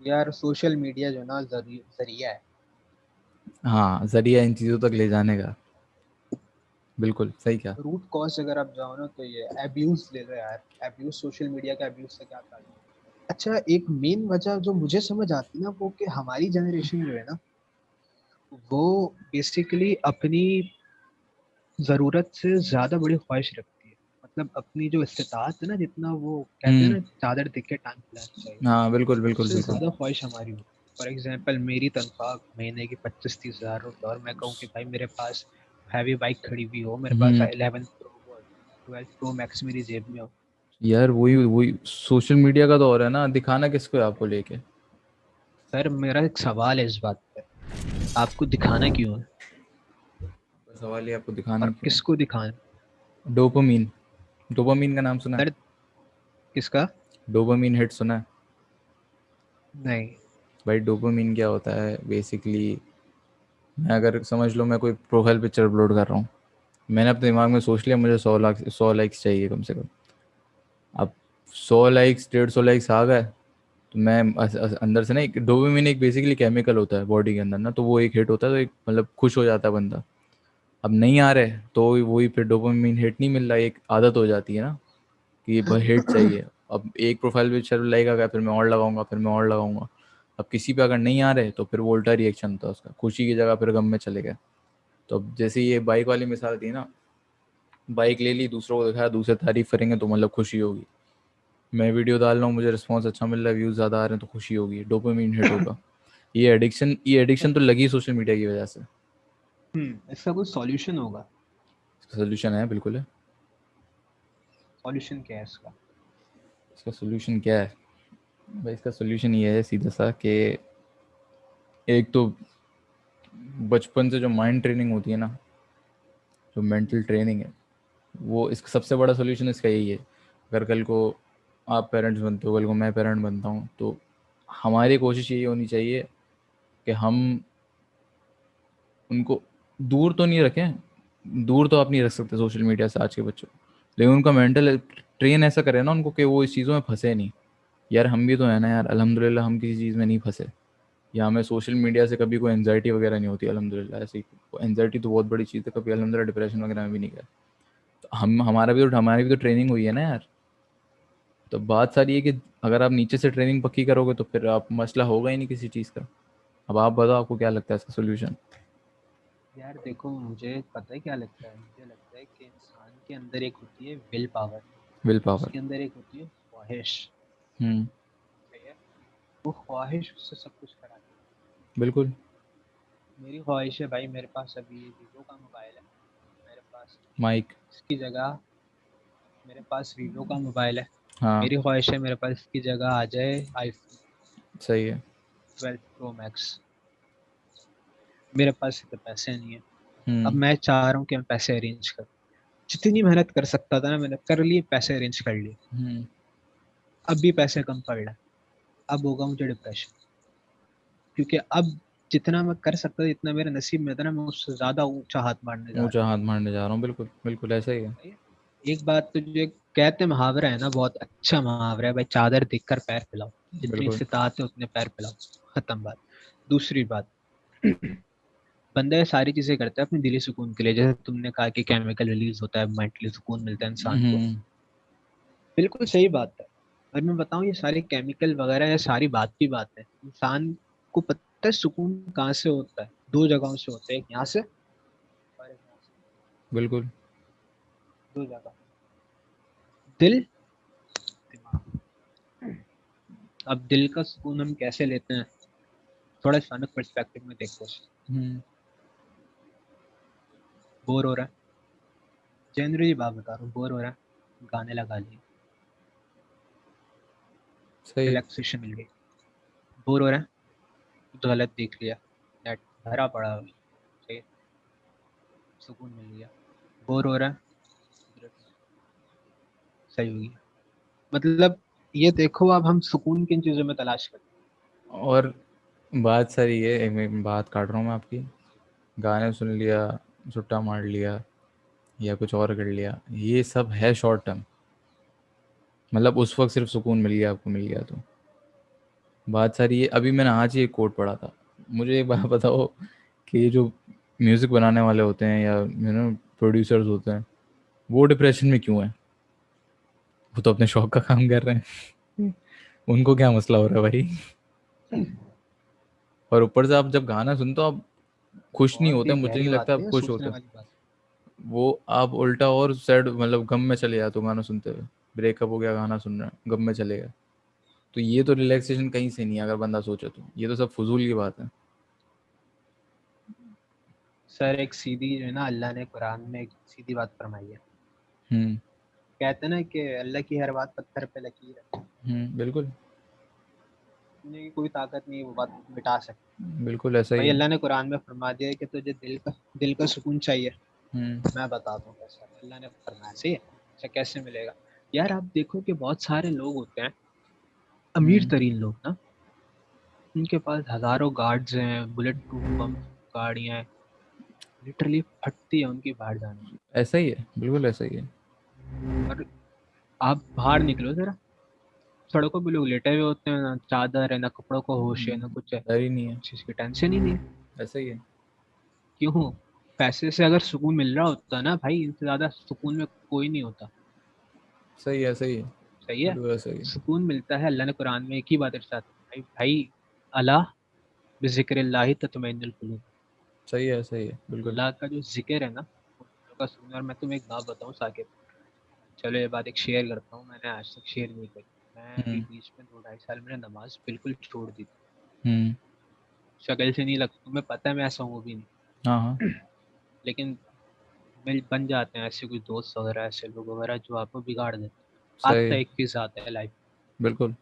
यार सोशल मीडिया जो ना जरिया है। हाँ, ज़रिया इन चीज़ों तक ले जाने का। बिल्कुल सही क्या। रूट कॉज अगर आप जाओ ना तो ये एब्यूज ले लो यार। एब्यूज, सोशल मीडिया का एब्यूज से क्या था। अच्छा, एक मेन वजह जो मुझे समझ आती है ना, वो कि हमारी जनरेशन जो है ना, वो बेसिकली अपनी जरूरत से ज्यादा बड़ी ख्वाहिश रखती है। मतलब अपनी जो इस्तेताअत है ना, जितना वो कहते हैं हम्म। ना चादर देख के टांग खिलानी चाहिए, हाँ, बिल्कुल बिल्कुल उससे बिल्कुल। ज्यादा ख्वाहिश हमारी होती है। फॉर एग्जाम्पल मेरी तनख्वाह महीने की 25-30 हज़ार रुपये, और मैं कहूँ कि भाई मेरे पास हैवी बाइक खड़ी हुई हो, मेरे पास हम्म। 11 प्रो 12 प्रो मैक्स मेरी जेब में हो। यार वही वही सोशल मीडिया का दौर है ना, दिखाना किसको है आपको लेके। सर मेरा एक सवाल है इस बात पे, आपको दिखाना क्यों है सवाल ये, आपको दिखाना और क्यों है। किसको दिखाना? डोपामीन। डोपामीन का नाम सुना है? सर किसका? डोपामीन हिट सुना है? नहीं। भाई डोपामीन क्या होता है बेसिकली। मैं अगर समझ लो, मैं कोई प्रोफाइल पिक्चर अपलोड कर रहा हूँ। मैंने अपने दिमाग में सोच लिया मुझे 100 लाख 100 लाइक्स चाहिए कम से कम। अब 100 लाइक्स 150 लाइक्स आ गए, तो मैं अंदर से ना, एक डोपामिन एक बेसिकली केमिकल होता है बॉडी के अंदर ना, तो वो एक हिट होता है, तो एक मतलब खुश हो जाता है बंदा। अब नहीं आ रहे तो वही फिर डोपामिन हिट नहीं मिल रहा, एक आदत हो जाती है ना कि ये भाई हिट चाहिए। अब एक प्रोफाइल पिक्चर लाइक आ गया, फिर मैं और लगाऊंगा, फिर मैं और लगाऊंगा। अब किसी पे अगर नहीं आ रहे तो फिर वो उल्टा रिएक्शन था उसका, खुशी की जगह फिर गम में चले गए। तो अब जैसे ये बाइक वाली मिसाल थी ना, बाइक ले ली, दूसरों को दिखाया, दूसरे तारीफ करेंगे तो मतलब खुशी होगी। मैं वीडियो डाल रहा हूँ, मुझे रिस्पॉन्स अच्छा मिल रहा है, व्यूज़ ज़्यादा आ रहे हैं, तो खुशी होगी, डोपामिन हिट होगा। ये एडिक्शन तो लगी सोशल मीडिया की वजह से। इसका कोई सॉल्यूशन होगा? इसका सोल्यूशन है, बिल्कुल है। सॉल्यूशन क्या है इसका? इसका सोल्यूशन क्या है? भाई इसका सोल्यूशन ये है सीधा सा कि एक तो बचपन से जो माइंड ट्रेनिंग होती है ना, जो मेंटल ट्रेनिंग है, वो इसका सबसे बड़ा सोल्यूशन इसका यही है। अगर कल को आप पेरेंट्स बनते हो, कल को मैं पेरेंट बनता हूँ, तो हमारी कोशिश यही होनी चाहिए कि हम उनको दूर तो नहीं रखें। दूर तो आप नहीं रख सकते सोशल मीडिया से आज के बच्चों को, लेकिन उनका मेंटल ट्रेन ऐसा करें ना उनको कि वो इस चीज़ों में फंसे नहीं। यार हम भी तो है ना यार, अल्हम्दुलिल्लाह हम किसी चीज़ में नहीं फंसे, या हमें सोशल मीडिया से कभी कोई एंजाइटी वगैरह नहीं होती अल्हम्दुलिल्लाह। ऐसे ही एंजाइटी तो बहुत बड़ी चीज़ है, कभी अल्हम्दुलिल्लाह डिप्रेशन वगैरह में भी नहीं गया। तो हमारी भी तो ट्रेनिंग हुई है ना यार। तो बात सारी है कि अगर आप नीचे से ट्रेनिंग पक्की करोगे तो फिर आप मसला होगा ही नहीं किसी चीज़ का। अब आप बताओ, आपको क्या लगता है इसका सोल्यूशन? यार देखो, मुझे पता है क्या लगता है, मुझे लगता है कि इंसान के अंदर एक होती है विल पावर, विल पावर। उसके अंदर एक होती है ख्वाहिश, हम्म। सही है। वो ख्वाहिश उससे सब कुछ कराती बिल्कुल। है। मेरी ख्वाहिश है भाई, मेरे पास अभी ये वीवो का मोबाइल है, मेरे पास माइक। इसकी जगह, मेरे पास वीवो का मोबाइल है, हाँ। मेरी ख्वाहिश है मेरे पास इसकी जगह आ जाए आईफोन सही है। 12 प्रो मैक्स। मेरे पास इतने पैसे नहीं है। अब हम्म। मैं चाह रहा हूँ कि मैं पैसे अरेंज करूँ, जितनी मेहनत कर सकता था ना मैंने कर लिए, पैसे अरेंज कर लिए। हम्म। अब भी पैसे कम पड़ रहे हैं, अब होगा मुझे डिप्रेशन, क्योंकि अब जितना मैं कर सकता था, जितना मेरे नसीब में था ना, मैं उससे ज्यादा ऊंचा हाथ मारने जा रहा ऊंचा हाथ मारने जा रहा हूँ, बिल्कुल बिल्कुल ऐसा ही है। हूँ। एक बात तो जो कहते हैं मुहावरा है ना, बहुत अच्छा मुहावरा है भाई, चादर देखकर पैर फैलाओ, जितनी बिल्कुल। इस्तिताअत है उतने पैर फैलाओ, खत्म बात। दूसरी बात, बंदा ये सारी चीजें करता है अपने दिली सुकून के लिए, जैसे तुमने कहा कि केमिकल रिलीज होता है, मेंटली सुकून मिलता है इंसान को, हम्म। बिल्कुल सही बात है। और मैं बताऊं, ये सारे केमिकल वगैरह, ये सारी बात की बात है। इंसान को पता है सुकून कहाँ से होता है? दो जगहों से होता है, एक यहाँ से और एक यहाँ से। बिल्कुल। दो जगह, दिल, दिमाग। अब दिल का सुकून हम कैसे लेते हैं, थोड़ा इस्लामिक पर्सपेक्टिव में देखो। बोर हो रहा है, जनरली बात बता रहा हूँ, बोर हो रहा है, गाने लगा लिए, सही है। रिलैक्सेशन मिल गई। बोर हो रहा है, कुछ गलत देख लिया, नेट भरा पड़ा है, सही है, सुकून मिल गया। बोर हो रहा है, कुदरत में सही होगी। मतलब ये देखो, अब हम सुकून किन चीजों में तलाश करते और बात सारी है, एक मैं बात काट रहा हूँ मैं आपकी, गाने सुन लिया, सुट्टा मार लिया या कुछ और कर लिया, ये सब है शॉर्ट टर्म। मतलब उस वक्त सिर्फ सुकून मिल गया, आपको मिल गया तो बात सारी ये। अभी मैंने आज ही एक कोट पढ़ा था, मुझे एक बात बताओ कि ये जो म्यूज़िक बनाने वाले होते हैं या प्रोड्यूसर्स होते हैं, वो डिप्रेशन में क्यों है? वो तो अपने शौक का काम कर रहे हैं, उनको क्या मसला हो रहा है भाई? हैं। और ऊपर से आप जब गाना सुनते हो आप खुश नहीं बहुत होते, ही मुझे गहरी नहीं लगता बात आप है, खुश सोचने होते। वाली बात। वो आप उल्टा और सैड, मतलब गम में चले जाते हो गाना सुनते हुए। ब्रेकअप हो गया, गाना सुन रहे हैं, गम में चले गए। तो ये तो रिलैक्सेशन कहीं से नहीं है, अगर बंदा सोचे तो ये तो सब फजूल की बात है। सर एक सीधी जो है ना, अल्लाह ने कुरान में एक सीधी बात फरमाई है। हम्म। कहते हैं ना कि अल्लाह की हर बात पत्थर पे लकीर है, बिल्कुल। दुनिया की कोई ताकत नहीं वो बात मिटा सकती। बिल्कुल ऐसा ही भाई है। अल्लाह ने कुरान में फरमा दिया है कि तुझे दिल का सुकून चाहिए। हम्म। मैं बताता हूँ कैसा, अल्लाह ने फरमाया, सही है। अच्छा कैसे मिलेगा? यार आप देखो कि बहुत सारे लोग होते हैं, अमीर हम्म। तरीन लोग ना, उनके पास हजारों गार्ड्स हैं, बुलेट प्रूफ बम गाड़ियां हैं, लिटरली फटती है उनकी बाहर जाने में। ऐसा ही है, बिल्कुल ऐसा ही है। और आप बाहर निकलो जरा, सड़कों पे लोग लेटे हुए होते हैं, ना चादर है, ना कपड़ों को होश है, ना कुछ है, डर ही नहीं है। किसी चीज की टेंशन ही नहीं है। ऐसा ही है। क्यों? पैसे से अगर सुकून मिल रहा होता ना भाई, इनसे ज्यादा सुकून में कोई नहीं होता। सही है, सही है। सही है। बिल्कुल ऐसा ही है। सुकून मिलता है, अल्लाह ने कुरान में एक ही बात इरशाद भाई भाई, अला बिज़िक्रिल्लाहि तत्मइन्नुल कुलूब। सही है, सही है, बिल्कुल। अल्लाह का जो जिक्र है ना, वो दिलों का सुकून। और मैं तुम्हें एक बात बताऊं साकिब, चलो ये बात एक शेयर करता हूँ, मैंने आज तक शेयर नहीं करी। मैं अभी हम्म। बीच में 2 ढाई साल मैंने नमाज बिल्कुल छोड़ दी थी। हम्म। शक्ल से नहीं लगता, तुम्हें पता है मैं ऐसा हूँ भी नहीं। हाँ हाँ। लेकिन मिल बन जाते हैं ऐसे कुछ दोस्त वगैरह, ऐसे लोग वगैरह जो आपको बिगाड़ देते हैं। सही आता है, है, एक चीज आता है लाइफ। बिल्कुल।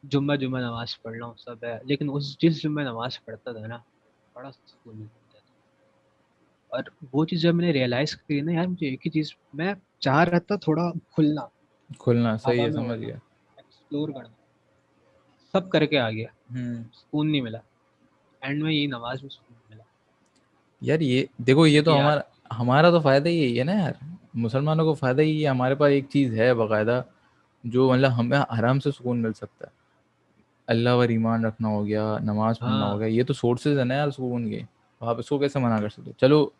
जुम्मा जुम्मा नमाज पढ़ रहा हूँ सब है, लेकिन उस जिस जुम्मे नमाज पढ़ता था ना, बड़ा सुकून मिलता था। और वो चीज़ जब मैंने रियलाइज करी ना यार, मुझे एक ही चीज मैं चाह रहा था, थोड़ा खुलना, खुलना, सही हवा है, में समझ उड़ना, गया। एक्सप्लोर करना, सब करके आ गया, हम्म। सुकून नहीं मिला। एंड में यही नमाज में सुकून मिला। यार ये देखो, ये तो कि यार हमारा हमारा तो फ़ायदा ही यही है ना यार। मुसलमानों को फ़ायदा ही है, हमारे पास एक चीज़ है बाकायदा, जो मतलब हमें आराम से सुकून मिल सकता है। अल्लाह पर ईमान रखना हो गया, नमाज़ पढ़ना हो हाँ। गया, ये तो सोर्सेज़ है ना यार सुकून के। आप इसको कैसे मना कर सकते हो? चलो,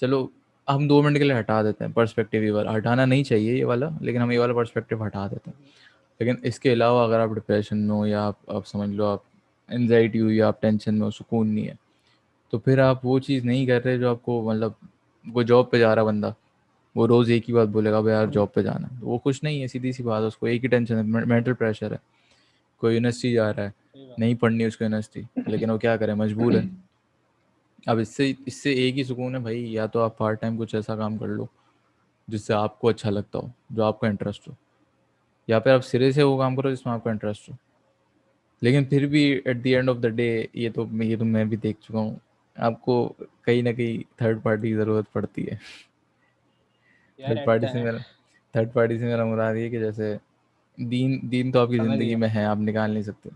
चलो, हम 2 मिनट के लिए हटा देते हैं पर्सपेक्टिव, ये वाला हटाना नहीं चाहिए ये वाला, लेकिन हम ये वाला पर्सपेक्टिव हटा देते हैं। लेकिन इसके अलावा अगर आप डिप्रेशन में हो, या आप समझ लो आप एंग्जाइटी हुई, या आप टेंशन में हो, सुकून नहीं है, तो फिर आप वो चीज़ नहीं कर रहे जो आपको मतलब, वो जॉब पे जा रहा बंदा, वो रोज़ एक ही बात बोलेगा, भाई यार जॉब पे जाना है, तो वो खुश नहीं है, सीधी सी बात है, उसको एक ही टेंशन है, मेंटल प्रेशर है। कोई यूनिवर्सिटी जा रहा है, सही बात। नहीं पढ़नी है उसको यूनिवर्सिटी, लेकिन वो क्या करे, मजबूर है। अब इससे इससे एक ही सुकून है भाई, या तो आप पार्ट टाइम कुछ ऐसा काम कर लो जिससे आपको अच्छा लगता हो, जो आपका इंटरेस्ट हो, या फिर आप सिरे से वो काम करो जिसमें आपका इंटरेस्ट हो। लेकिन फिर भी at the end of the day, ये तो मैं भी देख चुका हूँ, आपको कहीं ना कहीं थर्ड पार्टी की ज़रूरत पड़ती है। यार थर्ड एट पार्टी द से एंड, मेरा थर्ड पार्टी से मेरा मुराद ये है कि जैसे दीन दीन तो आपकी समझ ज़िंदगी गया। में है, आप निकाल नहीं सकते।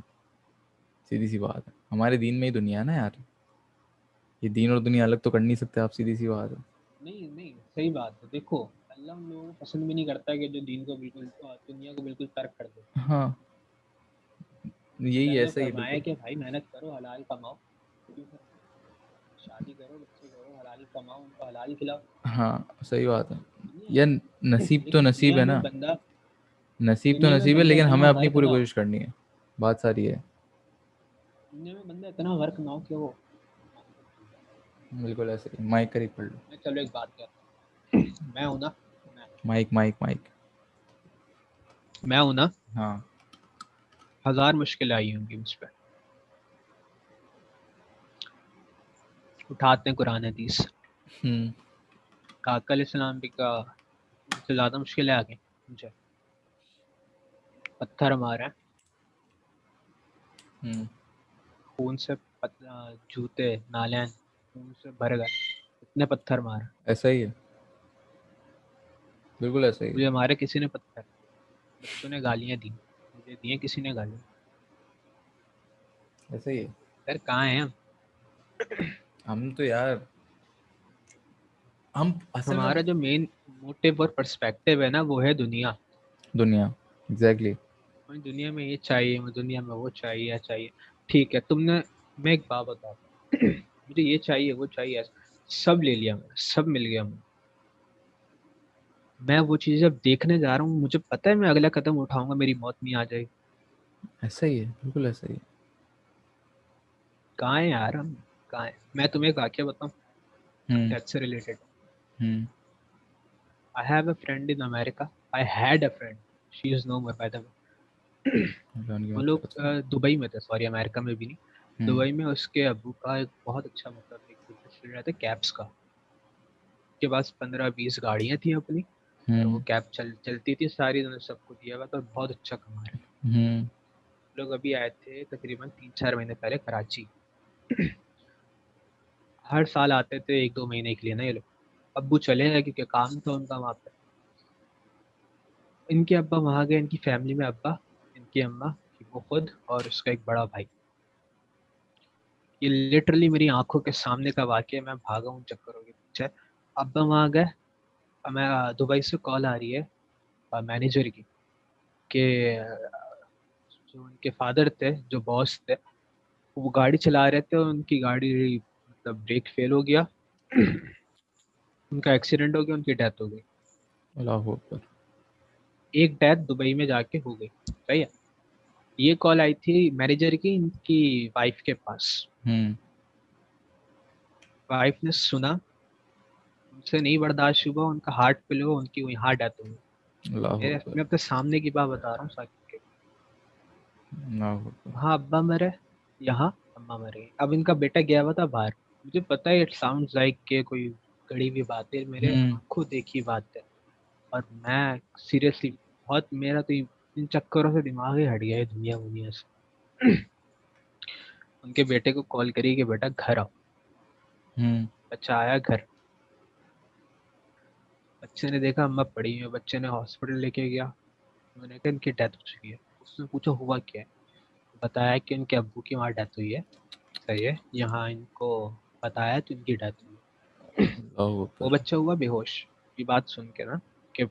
सीधी सी बात है, हमारे दीन में ही दुनिया है ना यार। ये दीन और दुनिया अलग तो कर नहीं सकते आप, सीधी सी बात है। नहीं नहीं, सही बात है। देखो अल्लाह उन लोगों को पसंद भी नहीं करता कि जो दीन को बिल्कुल दुनिया को बिल्कुल तर्क कर दे। हाँ, यही अल्लाह ने ऐसा ही है, फरमाया बिल्कुल। कि भाई मेहनत करो, हलाल कमाओ। क्यों करो? शादी करो, बच्चे करो, हलाल कमाओ, उनको हलाल खिलाओ। हाँ, सही बात है। नहीं है? यार नसीब तो लेकिन नसीब दुनिया है में ना। बंदा नसीब तो दुनिया में नसीब है, बंदा लेकिन इतना हमें अपनी गर्क पूरी ना हो, कोशिश करनी है। बात सारी है। दुनिया में बंदा इतना गर्क ना हो कि वो आसमान को भूल जाए। बिल्कुल ऐसे ही, माइक करीब पढ़ लो। मैं चलो एक बात कहता हूँ, मैं हूं ना, माइक माइक माइक। मैं हूं ना, हाँ 1000 मुश्किलें आई होंगी मुझ पे। उठाते हैं कुरान हदीस, हम्म काकल इस्लाम भी का मुझसे ज्यादा मुश्किलें आ गई मुझे। पत्थर मारे, हम्म। खून से जूते नाले खून से भर गए, इतने पत्थर मारे। ऐसा ही है, बिल्कुल ऐसा ही है। मुझे मारे किसी ने पत्थर, बच्चों ने गालियां दी, मुझे दिए किसी ने गालियां। ऐसा ही है। यार कहाँ हैं हम? हम तो यार, हम असल में हमारा जो मेन मोटिव और पर्सपेक्टिव है ना, वो है दुनिया। दुनिया, एग्जैक्टली। मुझे दुनिया में ये चाहिए, मुझे दुनिया में वो चाहिए, या चाहिए। ठीक है तुमने, मैं एक बात बताता हूँ मुझे ये चाहिए वो चाहिए, सब ले लिया मैंने, सब मिल गया मुझे। मैं वो चीज़ जब देखने जा रहा हूँ, मुझे पता है मैं अगला कदम उठाऊंगा मेरी मौत नहीं आ जाएगी। ऐसा ही है, बिल्कुल ऐसा ही है। कहाँ है यार हम? कहाँ है? मैं तुम्हें एक वाक्य बताऊँ हम्म डेथ से related. Hmm. I have a friend in America, I had a friend, she is no more by the way. जान की वो बात लोग कर रहा दुबई में थे, सॉरी अमेरिका में भी नहीं। हूँ। दुबई में उसके अब्बू का एक बहुत अच्छा, मतलब एक बिजनेस चल रहा था कैब्स का। उसके पास 15-20 गाड़ियां थी अपनी, और वो हम्म कैब चलती थी सारी, उन्होंने सबको दिया हुआ था, और बहुत अच्छा कमा रहे थे। हम्म। लोग अभी आए थे तकरीबन 3-4 महीने पहले कराची। हर साल आते थे 1-2 महीने के लिए ना ये लोग। अब्बू चले गए क्योंकि काम था उनका वहाँ पे। इनके अब्बा वहाँ गए, इनकी फैमिली में अब्बा, इनकी अम्मा, वो खुद और उसका एक बड़ा भाई। ये लिटरली मेरी आंखों के सामने का वाक्य है, मैं भागा हूँ चक्करों के पीछे। अब्बा वहाँ गए, मैं दुबई से कॉल आ रही है मैनेजर की, कि जो उनके फादर थे, जो बॉस थे, वो गाड़ी चला रहे थे और उनकी गाड़ी, मतलब ब्रेक फेल हो गया, उनका एक्सीडेंट हो गया, उनकी डेथ हो गई। अल्लाह अकबर। एक डेथ दुबई में जाके हो गई, सही है। ये कॉल आई थी मैनेजर की इनकी वाइफ के पास। हम्म। वाइफ ने सुना, उनसे नहीं बर्दाश्त हुआ, उनका हार्ट फेल हुआ, उनकी वहीं हार्ट डेथ हो गई। अल्लाह अकबर। मैं अपने सामने की बात बता रहा हूँ साकिब के। अल्लाह अकबर। वहाँ अब्बा मरे, यहाँ अम्मा मरे। अब इनका बेटा गया हुआ था बाहर। मुझे पता है इट साउंड्स लाइक के कोई गड़ी हुई बात है, मेरे हम्म। आंखों देखी बात है। और मैं सीरियसली बहुत, मेरा तो इन चक्करों से दिमाग ही हट गया है दुनिया दुनिया से। उनके बेटे को कॉल करी कि बेटा घर आओ। हम्म। बच्चा आया घर। बच्चे ने देखा अम्मा पड़ी हुई है, बच्चे ने हॉस्पिटल लेके गया। मैंने कहा इनकी डेथ हो चुकी है। उसने पूछा हुआ क्या है, बताया कि उनके अब्बू की वहाँ डेथ हुई है। सही है, यहाँ इनको बताया तो इनकी डेथ हुई है। अल्लाह वो अकबर। बच्चा हुआ बेहोश। ये बात सुन के ना, कि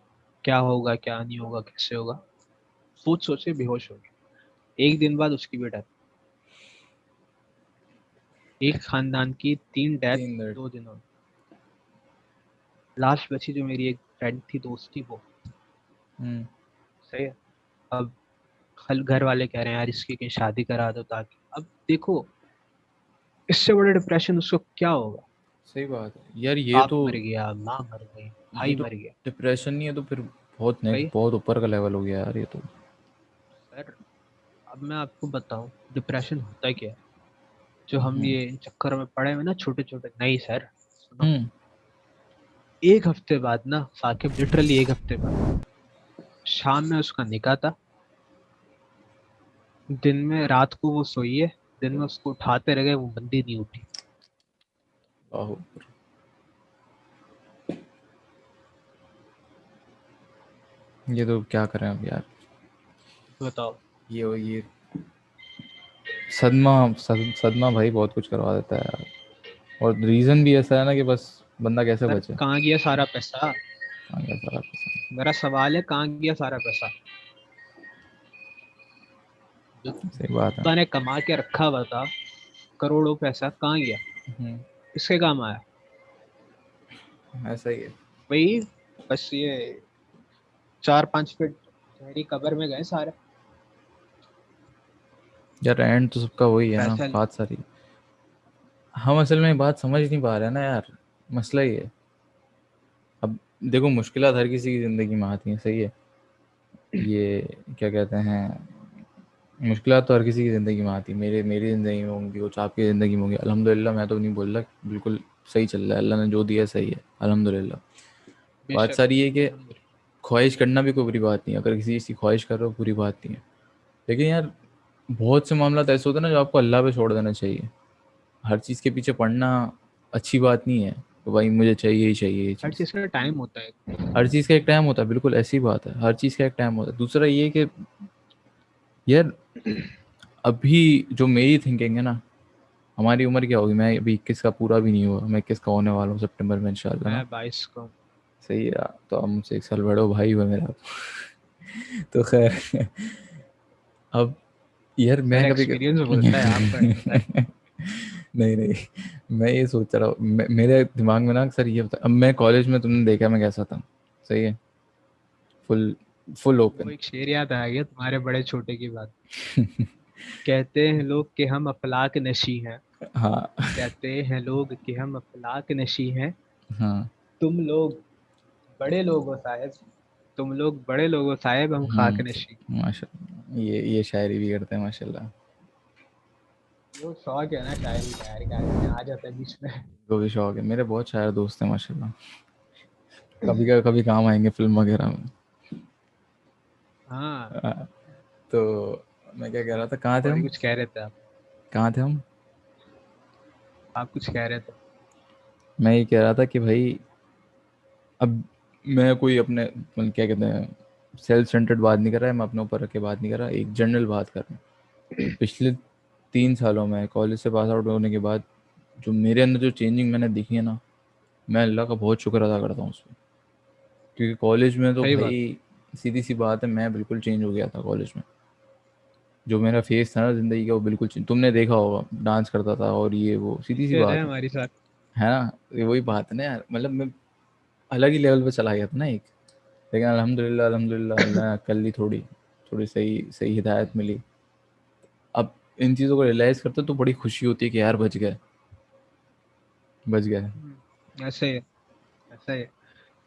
क्या होगा क्या नहीं होगा कैसे होगा, सोच सोच के बेहोश हो गया। एक दिन बाद उसकी भी डेथ। एक खानदान की 3 डेथ तीन मिनट। 2 दिनों में। लास्ट बची जो मेरी एक फ्रेंड थी, दोस्त थी, वो। हम्म। सही है। अब घर वाले कह रहे हैं यार इसकी कहीं शादी करा दो, ताकि अब देखो इससे बड़ा डिप्रेशन उसको क्या होगा। सही बात है यार, बाप मर गया, माँ मर गई, ये भाई तो मर गया। डिप्रेशन नहीं है तो फिर बहुत सही नेक्स्ट, है। बहुत ऊपर का लेवल हो गया यार ये तो। सर अब मैं आपको बताऊं डिप्रेशन होता क्या है, जो हम हम्म ये इन चक्करों में पड़े हुए ना छोटे छोटे। नहीं सर, सुनो। हम्म। एक हफ्ते बाद ना साकिब, लिटरली एक हफ्ते बाद, शाम में उसका निकाह था। दिन में रात को वो सोई है, दिन में उसको उठाते रह गए, वो बंदी नहीं उठी। अल्लाह अकबर। ये तो क्या करें अब यार। बताओ। ये सदमा, सदमा भाई बहुत कुछ करवा देता है यार। और रीज़न भी ऐसा है ना कि बस बंदा कैसे सर बचे। कहाँ गया सारा पैसा? आ गया सारा पैसा। मेरा सवाल है कहाँ गया सारा पैसा? जो सही बात है। खुदा ने कमा के रखा हुआ था, करोड़ों पैसा कहाँ गया? हम्म। किसके काम आया? ऐसा ही है वही, बस ये 4-5 फीट गहरी कब्र में गए सारे यार, एंड तो सबका वही है ना, पैसा। बात सारी। हम असल में बात समझ नहीं पा रहे हैं ना यार, मसला ही है। अब देखो मुश्किलात हर किसी की ज़िंदगी में आती हैं, सही है। ये क्या कहते हैं, मुश्किलात तो हर किसी की ज़िंदगी में आती है, मेरी ज़िंदगी में होंगी, कुछ आपकी ज़िंदगी में होंगी। अल्हम्दुलिल्लाह मैं तो नहीं बोल रहा, बिल्कुल सही चल रहा है, अल्लाह ने जो दिया है सही है, अल्हम्दुलिल्लाह। बात बेशक। सारी ये है कि अल्हम्दुलिल्लाह। ख्वाहिश करना भी कोई बुरी बात नहीं है, अगर किसी चीज़ की ख्वाहिश कर रहे हो बुरी बात नहीं है। लेकिन यार बहुत से मामला ऐसे होते हैं ना जो आपको अल्लाह पे छोड़ देना चाहिए। हर चीज़ के पीछे पड़ना अच्छी बात नहीं है, तो भाई मुझे चाहिए ही चाहिए ये हर चीज़। चीज़ का टाइम होता है। हर चीज़ का एक टाइम होता है, बिल्कुल ऐसी बात है, हर चीज़ का एक टाइम होता है। दूसरा ये कि यार अभी जो मेरी थिंकिंग है ना, हमारी उम्र क्या होगी, मैं अभी 21 का पूरा भी नहीं हुआ, मैं 21 का होने वाला हूँ सितंबर में इंशाल्लाह ना। मैं 22 को। सही है यार, तो आप मुझसे 1 साल बड़े हो, भाई हो मेरा। तो खैर अब यार सर मैं कभी एक्सपीरियंस बोलता है आपका सर। नहीं नहीं, मैं ये सोच रहा हूँ, मेरे दिमाग में ना सर ये होता है, अब मैं कॉलेज में तुमने देखा मैं कैसा था, सही है, फुल फुल वो ओपन। एक शेर याद आ गया तुम्हारे बड़े छोटे की बात। कहते हैं लोग कि हम अफलाक नशी हैं। हाँ कहते हैं लोग कि हम अफलाक नशी हैं। हाँ। तुम लोग बड़े लोग हो साहेब। तुम लोग बड़े लोग हो साहेब, हम खाक नशी। माशाल्लाह, ये शायरी भी करते हैं माशाल्लाह। वो शौक है ना शायरी का यार, क्या करें, आ जाता है बीच में। को भी शौक है, मेरे बहुत शायर दोस्त हैं माशाल्लाह, कभी काम आएंगे फिल्म वगैरह में। हाँ। हाँ, तो मैं क्या कह रहा था, कहाँ थे और ये हम, कुछ कह रहे थे आप। कहाँ थे हम। आप कुछ कह रहे थे। मैं ये कह रहा था कि भाई अब मैं कोई अपने मतलब क्या कहते हैं सेल्फ सेंटर्ड बात नहीं कर रहा है, मैं अपने ऊपर रख के बात नहीं कर रहा, एक जनरल बात कर रहा हूँ। पिछले 3 सालों में कॉलेज से पास आउट होने के बाद जो मेरे अंदर जो चेंजिंग मैंने दिखी है ना, मैं अल्लाह का बहुत शुक्र अदा करता हूँ उस पर। क्योंकि कॉलेज में तो सही बात। भाई सीधी सी बात है, मैं बिल्कुल चेंज हो गया था कॉलेज में। जो मेरा फेस था ना ज़िंदगी का वो बिल्कुल चेंज, तुमने देखा होगा डांस करता था और ये वो, सीधी सी ये है बात हमारी साथ। है ना। ये वही बात है ना यार, मतलब मैं अलग ही लेवल पे चला गया था ना एक। लेकिन अल्हम्दुलिल्लाह अल्हम्दुलिल्लाह अल्लाह ने अक्ल दी थोड़ी, थोड़ी सही सही हिदायत मिली। अब इन चीज़ों को रियलाइज़ करते तो बड़ी खुशी होती है कि यार बच गए, बच गए। ऐसे ही है। ऐसा ही है।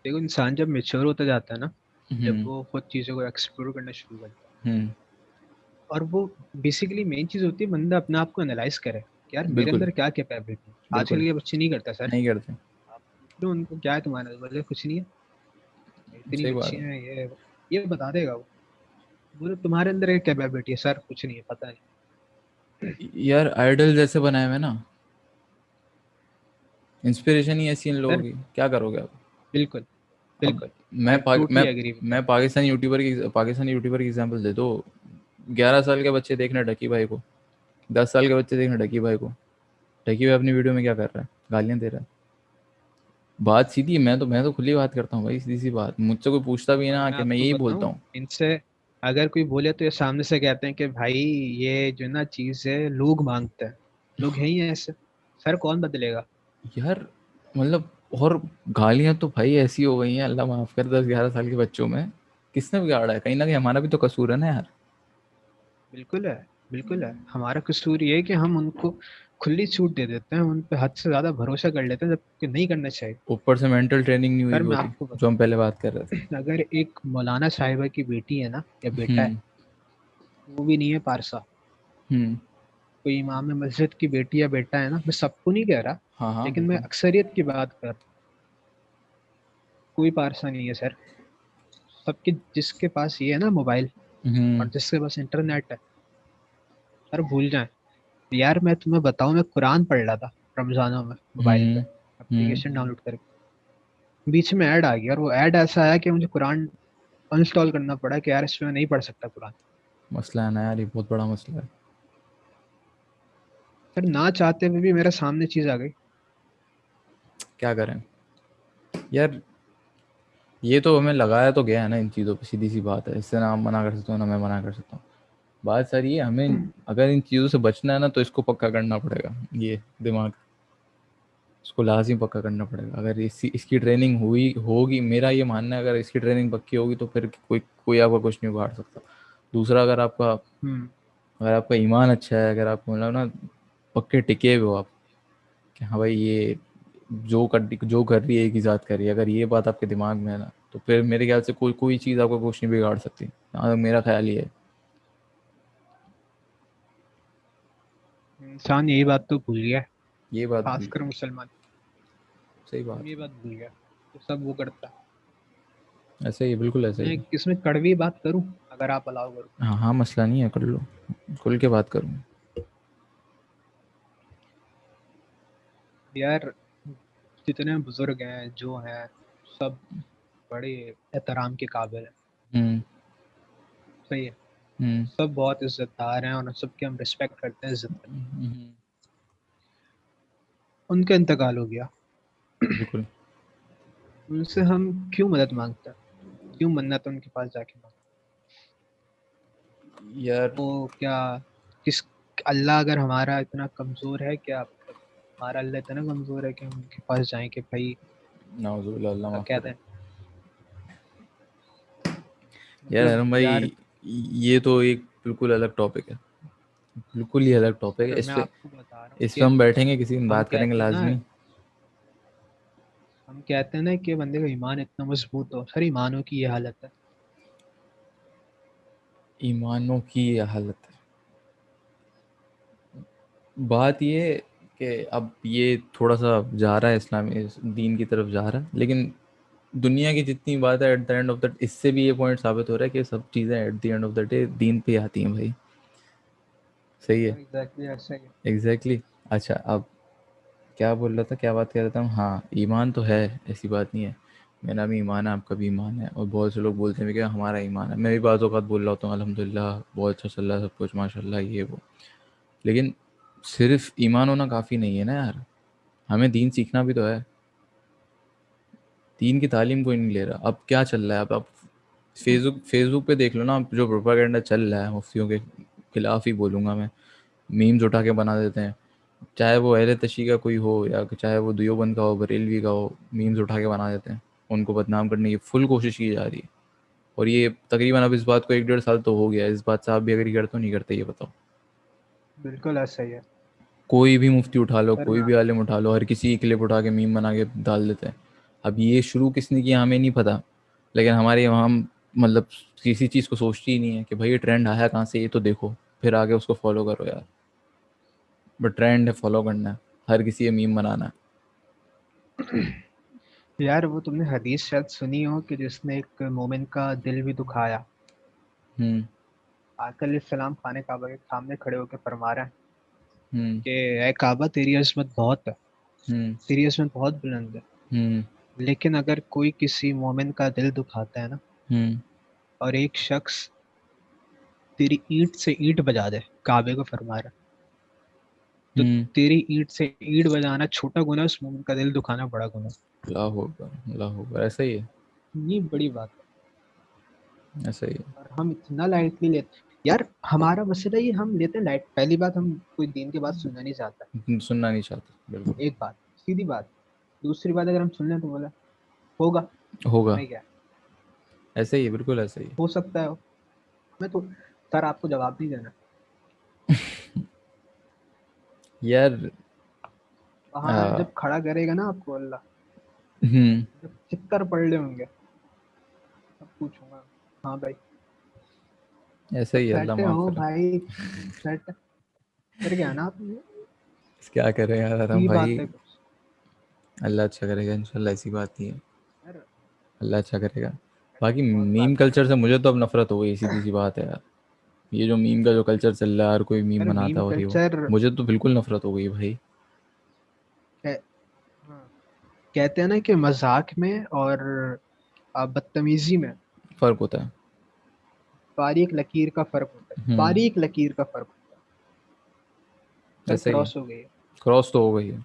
देखो इंसान जब मेच्योर होता जाता है ना, जब हम्म वो खुद चीज़ों को एक्सप्लोर करना शुरू करता है, हम्म। और वो बेसिकली मेन चीज़ होती है बंदा अपने आप को एनालाइज करे कि यार मेरे बिल्कुल अंदर क्या कैपेबिलिटी है। आजकल बिल्कुल। के बच्चे नहीं करता सर। नहीं करते। आप पूछ लो उनको क्या है तुम्हारे अंदर, बोले कुछ नहीं है, इतनी सही बात अच्छी है। हैं ये बता देगा वो। बोले तुम्हारे अंदर एक कैपेबिलिटी है सर, कुछ नहीं है, पता नहीं। यार आइडल जैसे बनाए हुए ना, इंस्पिरेशन ही ऐसी इन लोगों सर की, क्या करोगे आप। बिल्कुल अब बिल्कुल। I totally agree with that. मैं पाकिस्तानी यूट्यूबर की एग्जांपल दे दो। 11 साल के बच्चे देखना डकी भाई को, 10 साल के बच्चे देखना डकी भाई को। डकी भाई अपनी वीडियो में क्या कर रहा है, गालियां दे रहा है। बात सीधी है, मैं तो खुली बात करता हूँ भाई, सीधी सी बात, मुझसे कोई पूछता भी है और ना मैं कि मैं आपको यही बोलता बताऊं, हूँ। इनसे अगर कोई बोले तो ये सामने से कहते हैं कि भाई ये जो ना चीज़ है लोग मांगते हैं, लोग हैं ही ऐसे, सर कौन बदलेगा। यार मतलब, और गालियां तो भाई ऐसी हो गई हैं, अल्लाह माफ कर, 10-11 साल के बच्चों में। किसने बिगाड़ा है, कहीं ना कहीं हमारा भी तो कसूर है ना यार। बिल्कुल है। बिल्कुल है, हमारा कसूर ये है कि हम उनको खुली छूट दे देते हैं, उन पे हद से ज्यादा भरोसा कर लेते हैं जबकि नहीं करना चाहिए। ऊपर से मेंटल ट्रेनिंग नहीं हुई सर भी मैं होती, आपको जो हम बताऊं, पहले बात कर रहे थे। अगर एक मौलाना साहिबा की बेटी है ना या बेटा है, हम्म वो भी नहीं है पारसा, हम्म। कोई इमाम मस्जिद की बेटी या बेटा है ना, मैं सबको नहीं कह रहा, हाँ हाँ लेकिन मैं बिल्कुल। अक्सरियत की बात कर रहा हूं, कोई पारसा नहीं है सर। सबके जिसके पास ये है ना मोबाइल, और हम्म जिसके पास इंटरनेट है, सर भूल जाए। यार मैं तुम्हें बताऊं, मैं कुरान पढ़ रहा था रमजानों में मोबाइल पे, हम्म हम्म। एप्लीकेशन डाउनलोड करके, बीच में ऐड आ गया, और वो ऐड ऐसा आया कि मुझे कुरान अनइंस्टॉल करना पड़ा कि यार इसमें मैं नहीं पढ़ सकता कुरान। मसला है ना यार, ये बहुत बड़ा मसला है। सर ना चाहते हुए भी मेरे सामने चीज आ गई। क्या करें यार, ये तो हमें लगाया तो गया है ना इन चीज़ों पे, सीधी सी बात है, इससे ना आप मना कर सकते हो ना मैं मना कर सकता हूँ। बात सारी है, हमें अगर इन चीज़ों से बचना है ना तो इसको पक्का करना पड़ेगा, ये दिमाग, इसको लाज़िम पक्का करना पड़ेगा। अगर इसकी ट्रेनिंग हुई होगी, मेरा ये मानना है, अगर इसकी ट्रेनिंग पक्की होगी तो फिर कोई कोई आपका कुछ नहीं उखाड़ सकता। दूसरा, हम्म। अगर आपका ईमान अच्छा है, अगर आप मतलब ना पक्के टिके हुए हो आप कि हाँ भाई ये जो कर रही है एक ही साथ कर रही है, अगर ये बात आपके दिमाग में है ना, तो फिर मेरे ख्याल से कोई कोई चीज़ आपका कुछ नहीं बिगाड़ सकती। हाँ, मेरा ख्याल ये है। इंसान यही बात तो भूल गया है, ये बात भूल खासकर गया। मुसलमान। सही बात ये है। बात भूल गया तो सब वो करता है। ऐसे ही, बिल्कुल ऐसे मैं ही। इसमें कड़वी बात करूं, अगर आप अलाउ करो। हाँ हाँ, मसला नहीं है, कर लो, खुल के बात करूँ। यार, जितने बुजुर्ग हैं जो हैं, सब बड़े एहतराम के काबिल हैं। हम्म। सही है। हम्म। सब बहुत इज्जतदार हैं और सबकी हम रिस्पेक्ट करते हैं, इज्जत करते हम्म। हैं। उनका इंतकाल हो गया, बिल्कुल। उनसे हम क्यों मदद मांगते हैं? क्यों मन्नत उनके पास जाके मांगते यार, हैं? वो क्या, किस, अल्लाह अगर हमारा इतना कमजोर है क्या? मतलब हमारा अल्लाह इतना कमजोर है कि हम उनके पास जाएं कि भाई नाउज़ुबिल्लाह, अल्लाह माफ़ कह करे। दें? यार मतलब अरुण यार, भाई, ये तो एक बिल्कुल अलग टॉपिक है, बिल्कुल ही अलग टॉपिक है। सर इस मैं पे आपको बता रहा हूँ इस पे कि हम बैठेंगे, किसी दिन हम बात करेंगे कहते हैं ना, लाजमी। हम कहते हैं ना कि बंदे का ईमान इतना मजबूत हो, सर ईमानों की ये हालत है। ईमानों की ये हालत है। बात ये कि अब ये थोड़ा सा जा रहा है इस्लामी दीन की तरफ जा रहा है, लेकिन दुनिया की जितनी बात है, at the end of the, इससे भी ये पॉइंट साबित हो रहा है कि सब चीज़ें at the end of the day दीन पे आती हैं भाई। सही है। एग्जैक्टली ऐसा ही है। Exactly exactly। अच्छा, अब क्या बोल रहा था, क्या बात कर रहा था? हाँ, ईमान तो है, ऐसी बात नहीं है। मेरा भी ईमान है, आपका भी ईमान है, और बहुत से लोग बोलते हैं कि हमारा ईमान है। मैं भी बाज़ औक़ात बोल रहा होता हूँ अल्हम्दुलिल्लाह, बहुत अच्छा चल रहा है सब कुछ, माशाल्लाह, ये वो। लेकिन सिर्फ ईमान होना काफ़ी नहीं है ना यार, हमें दीन सीखना भी तो है। दीन की तालीम कोई नहीं ले रहा। अब क्या चल रहा है, अब आप फेसबुक पे देख लो ना, अब जो प्रोपागेंडा चल रहा है मुफ्तियों के खिलाफ ही बोलूँगा मैं। मीम्स उठा के बना देते हैं, चाहे वो अहले तशी का कोई हो या चाहे वो दियोबंद का हो, बरेलवी का हो, मीम्स उठा के बना देते हैं। उनको बदनाम करने की फुल कोशिश की जा रही है। और ये तकरीबन अब इस बात को 1 डेढ़ साल तो हो गया है। इस बात से आप भी अगर करते हो नहीं करते, ये बताओ। बिल्कुल ऐसा ही है। कोई भी मुफ्ती उठा लो, सर कोई मैं भी आलिम उठा लो, हर किसी की क्लिप उठा के मीम बना के डाल देते हैं। अब ये शुरू किसने किया हमें नहीं पता, लेकिन हमारे वहाँ मतलब किसी चीज़ को सोचती ही नहीं है कि भाई ये ट्रेंड आया कहाँ से, ये तो देखो, फिर आगे उसको फॉलो करो यार। बट ट्रेंड है, फॉलो करना है, हर किसी ये मीम बनाना है। यार, वो तुमने हदीस शायद सुनी हो कि जिसने एक मोमिन का दिल भी दुखाया। हम्म। आका अलैहिस्सलाम खाने काबा के सामने खड़े होकर फरमा रहे हैं हम्म। कि ए काबा, तेरी अजमत बहुत है, हम्म। तेरी अजमत बहुत बुलंद है, हम्म। लेकिन अगर कोई किसी मोमिन का दिल दुखाता है ना, हम्म। और एक शख्स तेरी ईंट से ईंट बजा दे, काबे को फरमा रहा है, तो हम्म। तेरी ईंट से ईंट बजाना छोटा गुनाह, उस मोमिन का दिल दुखाना बड़ा गुनाह। अल्लाह अकबर, अल्लाह अकबर, ऐसा ही है। ये बड़ी बात है। ऐसा ही है। और हम इतना लाइटली लेते, यार हमारा मसला ये, हम लेते हैं लाइट। पहली बात, हम कोई दीन की बात सुनना नहीं चाहता। सुनना नहीं चाहते, बिल्कुल। एक बात, सीधी बात। दूसरी बात, अगर हम सुन लें तो बोला होगा, होगा। हमें क्या है? ऐसे ही है, बिल्कुल ऐसे ही है। हो सकता है हो। हमें तो, सर आपको जवाब नहीं देना। यार। वहां आ, जब खड़ा करेगा ना आपको अल्लाह, हम्म। जब चित्तर पड़ रहे होंगे, तब पूछूंगा, हाँ भाई, ऐसा सब ही है, अल्लाह सेट माफ़ हो करे। भाई, सेट फिर क्या ना आप? क्या करें यार आराम की भाई। बात है कुछ। अल्लाह अच्छा करेगा इंशाल्लाह, ऐसी बात नहीं है। यार अल्लाह अच्छा करेगा। ऐसी बाकी बहुत मीम बातें हैं। कल्चर से मुझे तो अब नफरत हो गई, सीधी सी बात है यार। ये जो मीम का जो कल्चर चल रहा है, हर कोई मीम यार बनाता मीम है और ये वो, कल्चर, मुझे तो बिल्कुल नफरत हो गई भाई। हाँ, कहते हैं ना कि मजाक में और बदतमीजी में फ़र्क होता है। बारीक लकीर का फर्क होता है, हम्म। बारीक लकीर का फर्क होता है। सर ऐसा ही है। क्रॉस हो गई है। क्रॉस तो हो गई है,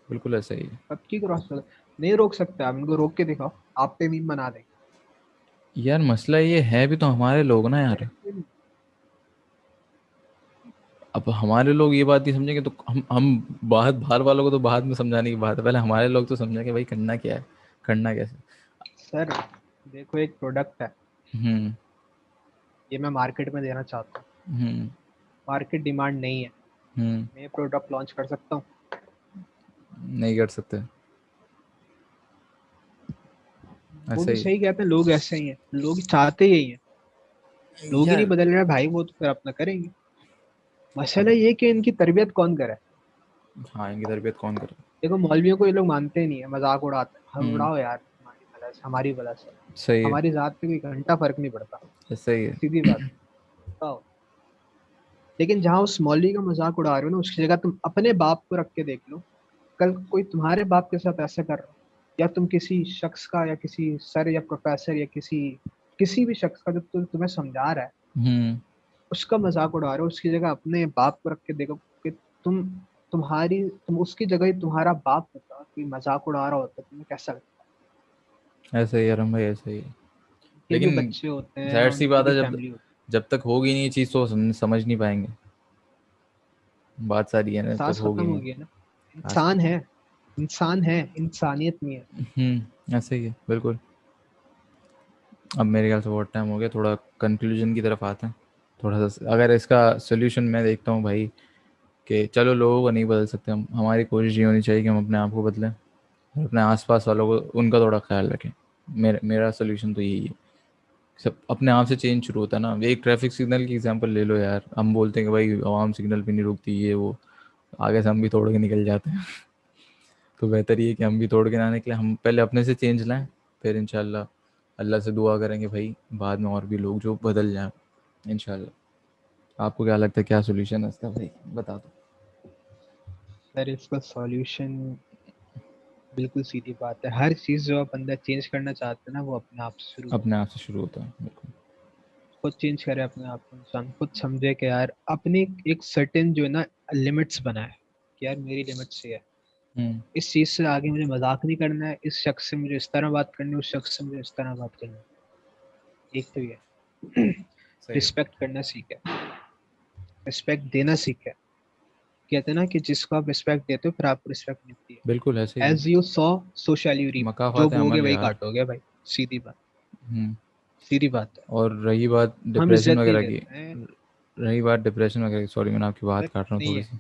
बिल्कुल ऐसा ही है। कब की क्रॉस हो गई? नहीं रोक सकते आप इनको, रोक के दिखाओ, आप पे मीम बना देंगे। यार मसला ये है भी तो हमारे लोग ना यार यार। इसलिए नहीं। अब हमारे लोग ये बात नहीं समझेंगे तो हम बाहर बाहर वालों को तो बाद में समझाने की बात है, पहले हमारे लोग तो समझेंगे भाई करना क्या है, करना कैसे। सर देखो, एक प्रोडक्ट है, हम्म। ये मैं मार्केट में देना चाहता हूँ, हम्म। मार्केट डिमांड नहीं है, हम्म। मैं ये प्रोडक्ट लॉन्च कर सकता हूँ? नहीं कर सकते। वो ऐसा भी ही सही कहते हैं, लोग ऐसे ही हैं, लोग चाहते यही हैं, लोग ही नहीं यार। बदल रहे भाई, वो तो फिर अपना करेंगे। मसला ये कि इनकी तरबियत कौन करे। हाँ, इनकी तरबियत कौन करे। देखो मौलवियों को ये लोग मानते नहीं है, मजाक उड़ाते हैं, हम हम्म। उड़ाओ यार, हमारी भला से, हमारी भला से, सही है। हमारी जात पे कोई घंटा फर्क नहीं पड़ता, ऐसा ही है। सीधी बात बताओ। लेकिन जहाँ उस मौलवी का मजाक उड़ा रहे हो ना, उसकी जगह तुम अपने बाप को रख के देख लो, कल कोई तुम्हारे बाप के साथ ऐसा कर रहा हो, या तुम किसी शख्स का, या किसी सर या प्रोफेसर, या किसी भी शख्स का जो तुम्हें समझा रहा है, हम्म। उसका मजाक उड़ा रहे हो, उसकी जगह अपने बाप को रख के देखो कि तुम तुम उसकी जगह ही तुम्हारा बाप होता, कोई मजाक उड़ा रहा होता, तुम्हें कैसा लगता। ऐसा ही है अरुण भाई, ऐसा ही है। उनके भी लेकिन बच्चे होते हैं, जाहिर सी उनकी बात भी है, जब फैमिली होती जब तक होगी नहीं ये चीज़ तो समझ नहीं पाएंगे। बात सारी है है। ना, जब तक एहसास होगी खत्म हो नहीं। गया ना, आज इंसान है, इंसान है, इंसानियत नहीं है। ऐसा ही है बिल्कुल। अब मेरे ख्याल से बहुत टाइम हो गया, थोड़ा कंक्लूजन की तरफ आते हैं। थोड़ा सा अगर इसका सोल्यूशन मैं देखता हूँ भाई, कि चलो लोगों को नहीं बदल सकते हम, हमारी कोशिश ये होनी चाहिए कि हम अपने आप को बदलें और अपने आसपास वालों को उनका थोड़ा ख्याल रखें। मेरा सोल्यूशन तो यही है। सब अपने आप से चेंज शुरू होता है ना। एक ट्रैफिक सिग्नल की एग्जांपल ले लो यार, हम बोलते हैं कि भाई आवाम सिग्नल पे नहीं रुकती ये वो, आगे से हम भी तोड़ के निकल जाते हैं। तो बेहतर ये है कि हम भी तोड़ के ना निकले, हम पहले अपने से चेंज लाएं, फिर इंशाल्लाह अल्लाह से दुआ करेंगे भाई बाद में और भी लोग जो बदल जाएं इंशाल्लाह। आपको क्या लगता है, क्या सोल्यूशन है इसका भाई, बता दो। सर इसका सॉल्यूशन बिल्कुल सीधी बात है, हर चीज जो आप बंदा चेंज करना चाहते हैं ना, वो अपने आप से शुरू अपने होती आप है। से शुरू होता है बिल्कुल। खुद चेंज करे अपने आप को, इंसान खुद समझे कि यार अपनी एक सर्टेन जो है ना लिमिट्स बनाए, कि यार मेरी लिमिट से है, हम्म। इस चीज से आगे मुझे मजाक नहीं करना है, इस शख्स से मुझे इस तरह बात करनी है, उस शख्स से मुझे इस तरह बात करनी है। एक तो ये सही है। रिस्पेक्ट करना सीखे, रिस्पेक्ट देना सीखे। कहते हैं ना कि जिसको आप रिस्पेक्ट देते हो फिर आपको रिस्पेक्ट मिलती बिल्कुल ऐसे है। ही है। As you sow so shall you reap, जो मकाफात बोगे अमल वही यार। काटोगे भाई, सीधी बात, हम्म। सीधी बात है। और रही बात हम डिप्रेशन इज्जत नहीं वगैरह की, देते हैं रही बात डिप्रेशन वगैरह की, सॉरी मैंने आपकी बात सर, काट रहा हूँ नहीं थोड़ी है, सी।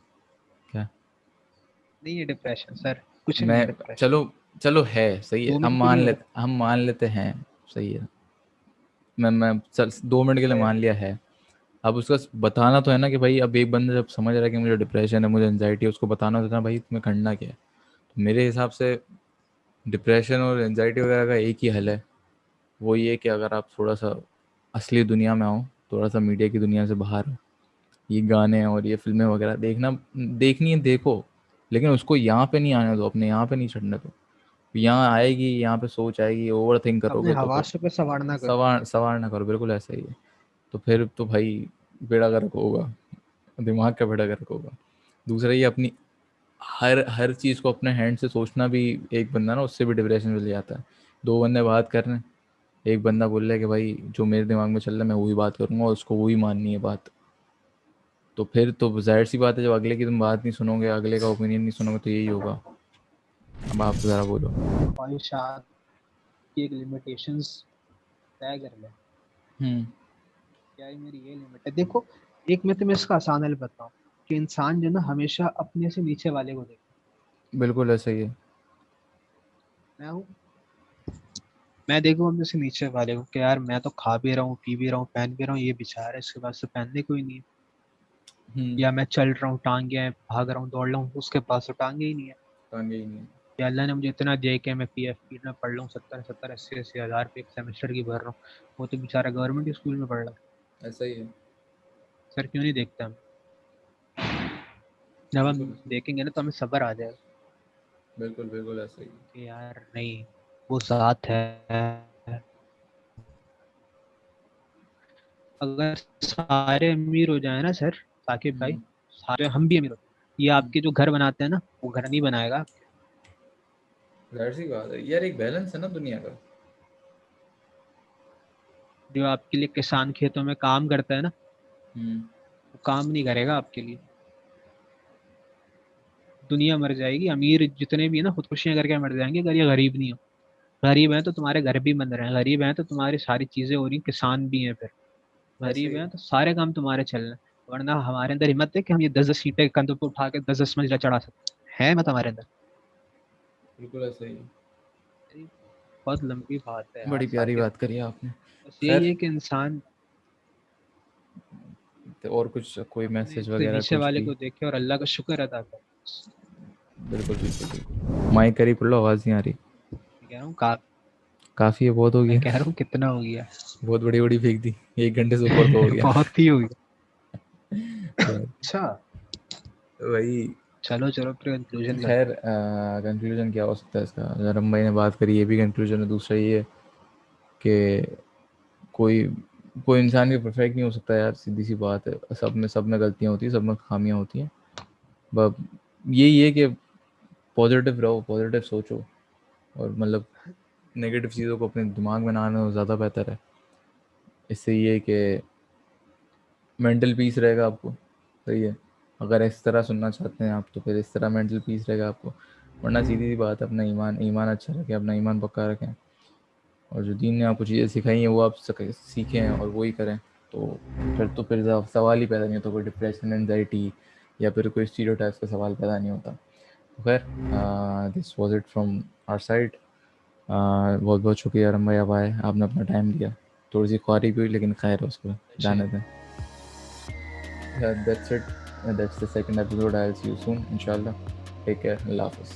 क्या? नहीं है डिप्रेशन सर, कुछ नहीं है मैं डिप्रेशन। चलो, चलो है सही है, 2 मिनट के लिए हो रहा हम मान लेते हैं। सही है। मैं चल 2 मिनट के लिए मान है। लिया है। अब उसका बताना तो है ना कि भाई, अब एक बंदा जब समझ रहा है कि मुझे डिप्रेशन है, मुझे एंजाइटी है, उसको बताना तो है ना भाई तुम्हें करना क्या है। तो मेरे हिसाब से डिप्रेशन और एंजाइटी वगैरह का एक ही हल है। वो ये कि अगर आप थोड़ा सा असली दुनिया में आओ, थोड़ा सा मीडिया की दुनिया से बाहर हो, ये गाने और ये फिल्में वगैरह देखना, देखनी है देखो, लेकिन उसको यहाँ पे नहीं आने दो, अपने यहाँ पे नहीं चढ़ने दो। यहाँ आएगी, यहाँ पे सोच आएगी, ओवर थिंक अपने करोगे तो फिर हवासों पे सवार ना करो। सवार सवार ना करो, बिल्कुल ऐसा ही है। तो फिर तो भाई बेड़ा गर्क होगा, दिमाग का बेड़ा गर्क होगा। दूसरा ये अपनी हर हर चीज़ को अपने हैंड से सोचना भी, एक बंदा ना उससे भी डिप्रेशन में ले जाता है। दो बंदे बात कर रहे हैं, एक बंदा बोल रहा है कि भाई जो मेरे दिमाग में चल रहा है मैं वही बात करूँगा और उसको वही माननी है बात। तो फिर तो जाहिर सी बात है, जब अगले की तुम बात नहीं सुनोगे, अगले का ओपिनियन नहीं सुनोगे, तो यही होगा। अब आप ज़रा बोलो। ख्वाहिशात की एक लिमिटेशंस तय कर ले, हम्म। क्या ये मेरी ये लिमिट है। देखो एक मैं तुम्हें इसका आसान हल बताऊं, कि इंसान जो है ना हमेशा अपने से नीचे वाले को देखे। बिल्कुल ऐसा ही है। मैं हूँ, मैं देखूँ अपने से नीचे वाले को कि यार मैं तो खा भी रहा हूँ, पी भी रहा हूँ, पहन भी रहा हूँ, ये बेचारा है इसके पास तो पहनने कोई नहीं है। हम्म। या मैं चल रहा हूँ, टांगे हैं, भाग रहा हूँ, दौड़ रहा हूँ, उसके पास तो टांगे ही नहीं है। टांगे ही नहीं है। या अल्लाह ने मुझे इतना दिया है कि मैं पीएफ में पढ़ रहा हूँ, 70-70 80-80 हज़ार रुपये एक सेमेस्टर की भर रहा हूँ, वो तो बेचारा गवर्नमेंट स्कूल में पढ़ रहा है। ऐसा ही है। सर क्यों नहीं देखते हम, जब हम बिल्कुल देखेंगे ना तो हमें सब्र आ जाएगा बिल्कुल बिल्कुल ऐसा ही है। कि यार नहीं, वो साथ है। अगर सारे अमीर हो जाए ना सर, साकिब भाई, हम्म। सारे हम भी अमीर हो, ये हम्म। आपके जो घर बनाते हैं ना, वो घर नहीं बनाएगा। जाहिर सी बात है यार, एक बैलेंस है ना दुनिया का। जो आपके लिए किसान खेतों में काम करता है ना, हम्म। वो काम नहीं करेगा आपके लिए। दुनिया मर जाएगी, अमीर जितने भी है ना खुदकुशियां करके मर जाएंगे अगर ये गरीब नहीं हो। गरीब हैं तो तुम्हारे घर भी बन रहे हैं, गरीब हैं तो तुम्हारी सारी चीजें हो रही हैं, किसान भी हैं फिर, ऐसे गरीब ही हैं है। तो सारे काम तुम्हारे चल रहे हैं। वरना हमारे अंदर हिम्मत है कि हम ये 10-10 सीटें कंधों पर उठा के 10-10 मंजिला चढ़ा सकते हैं? है मत हमारे अंदर? बिल्कुल ऐसा ही है। ये बहुत लंबी बात है यार बड़ी प्यारी साकिब। बात करी आपने। बस यही खैर, है कि इंसान तो और कुछ कोई अपने मैसेज से वगैरह नीचे कुछ वाले भी? को देखे और अल्लाह का शुक्र अदा करे। बिल्कुल बिल्कुल बिल्कुल। माइक करीब कर लो, आवाज़ नहीं आ रही। मैं कह रहा हूँ काफ़ी है, बहुत हो मैं गया। कह रहा हूँ कितना हो गया। बहुत बड़ी बड़ी फेंक दी, 1 घंटे से ऊपर तो हो गया। बहुत ही हो गया। खैर, अच्छा वही। चलो चलो फिर कंक्लूजन खैर, करते हैं। कंक्लूजन क्या हो सकता है इसका? जरम भाई ने बात करी, ये भी कंक्लूजन है। दूसरा ये कि कोई कोई इंसान भी परफेक्ट नहीं हो सकता यार, सीधी सी बात है। सब में गलतियाँ होती हैं, सब में खामियां होती हैं। बस यही है कि पॉजिटिव रहो, पॉजिटिव सोचो, और मतलब नेगेटिव चीज़ों को अपने दिमाग में ना आने दो, ज़्यादा बेहतर है। इससे ये है कि मेंटल पीस रहेगा आपको। सही है। अगर इस तरह सुनना चाहते हैं आप, तो फिर इस तरह मेंटल पीस रहेगा आपको। वरना सीधी सी बात है, अपना ईमान ईमान अच्छा रखें, अपना ईमान पक्का रखें, और जो दीन ने आपको चीज़ें सिखाई हैं वो आप सीखें और वही करें। तो फिर सवाल ही पैदा नहीं होता, कोई डिप्रेशन, एनजाइटी, या फिर कोई स्टीरियोटाइप्स का सवाल पैदा नहीं होता। तो खैर, this was it from our side. बहुत बहुत शुक्रिया रम भाई, आप आए, आपने अपना टाइम दिया। थोड़ी सी ख्वारी भी हुई, लेकिन खैर उसको जाने दें। That's it. That's the second episode. I'll see you soon, inshallah. Take care. Allah Hafiz.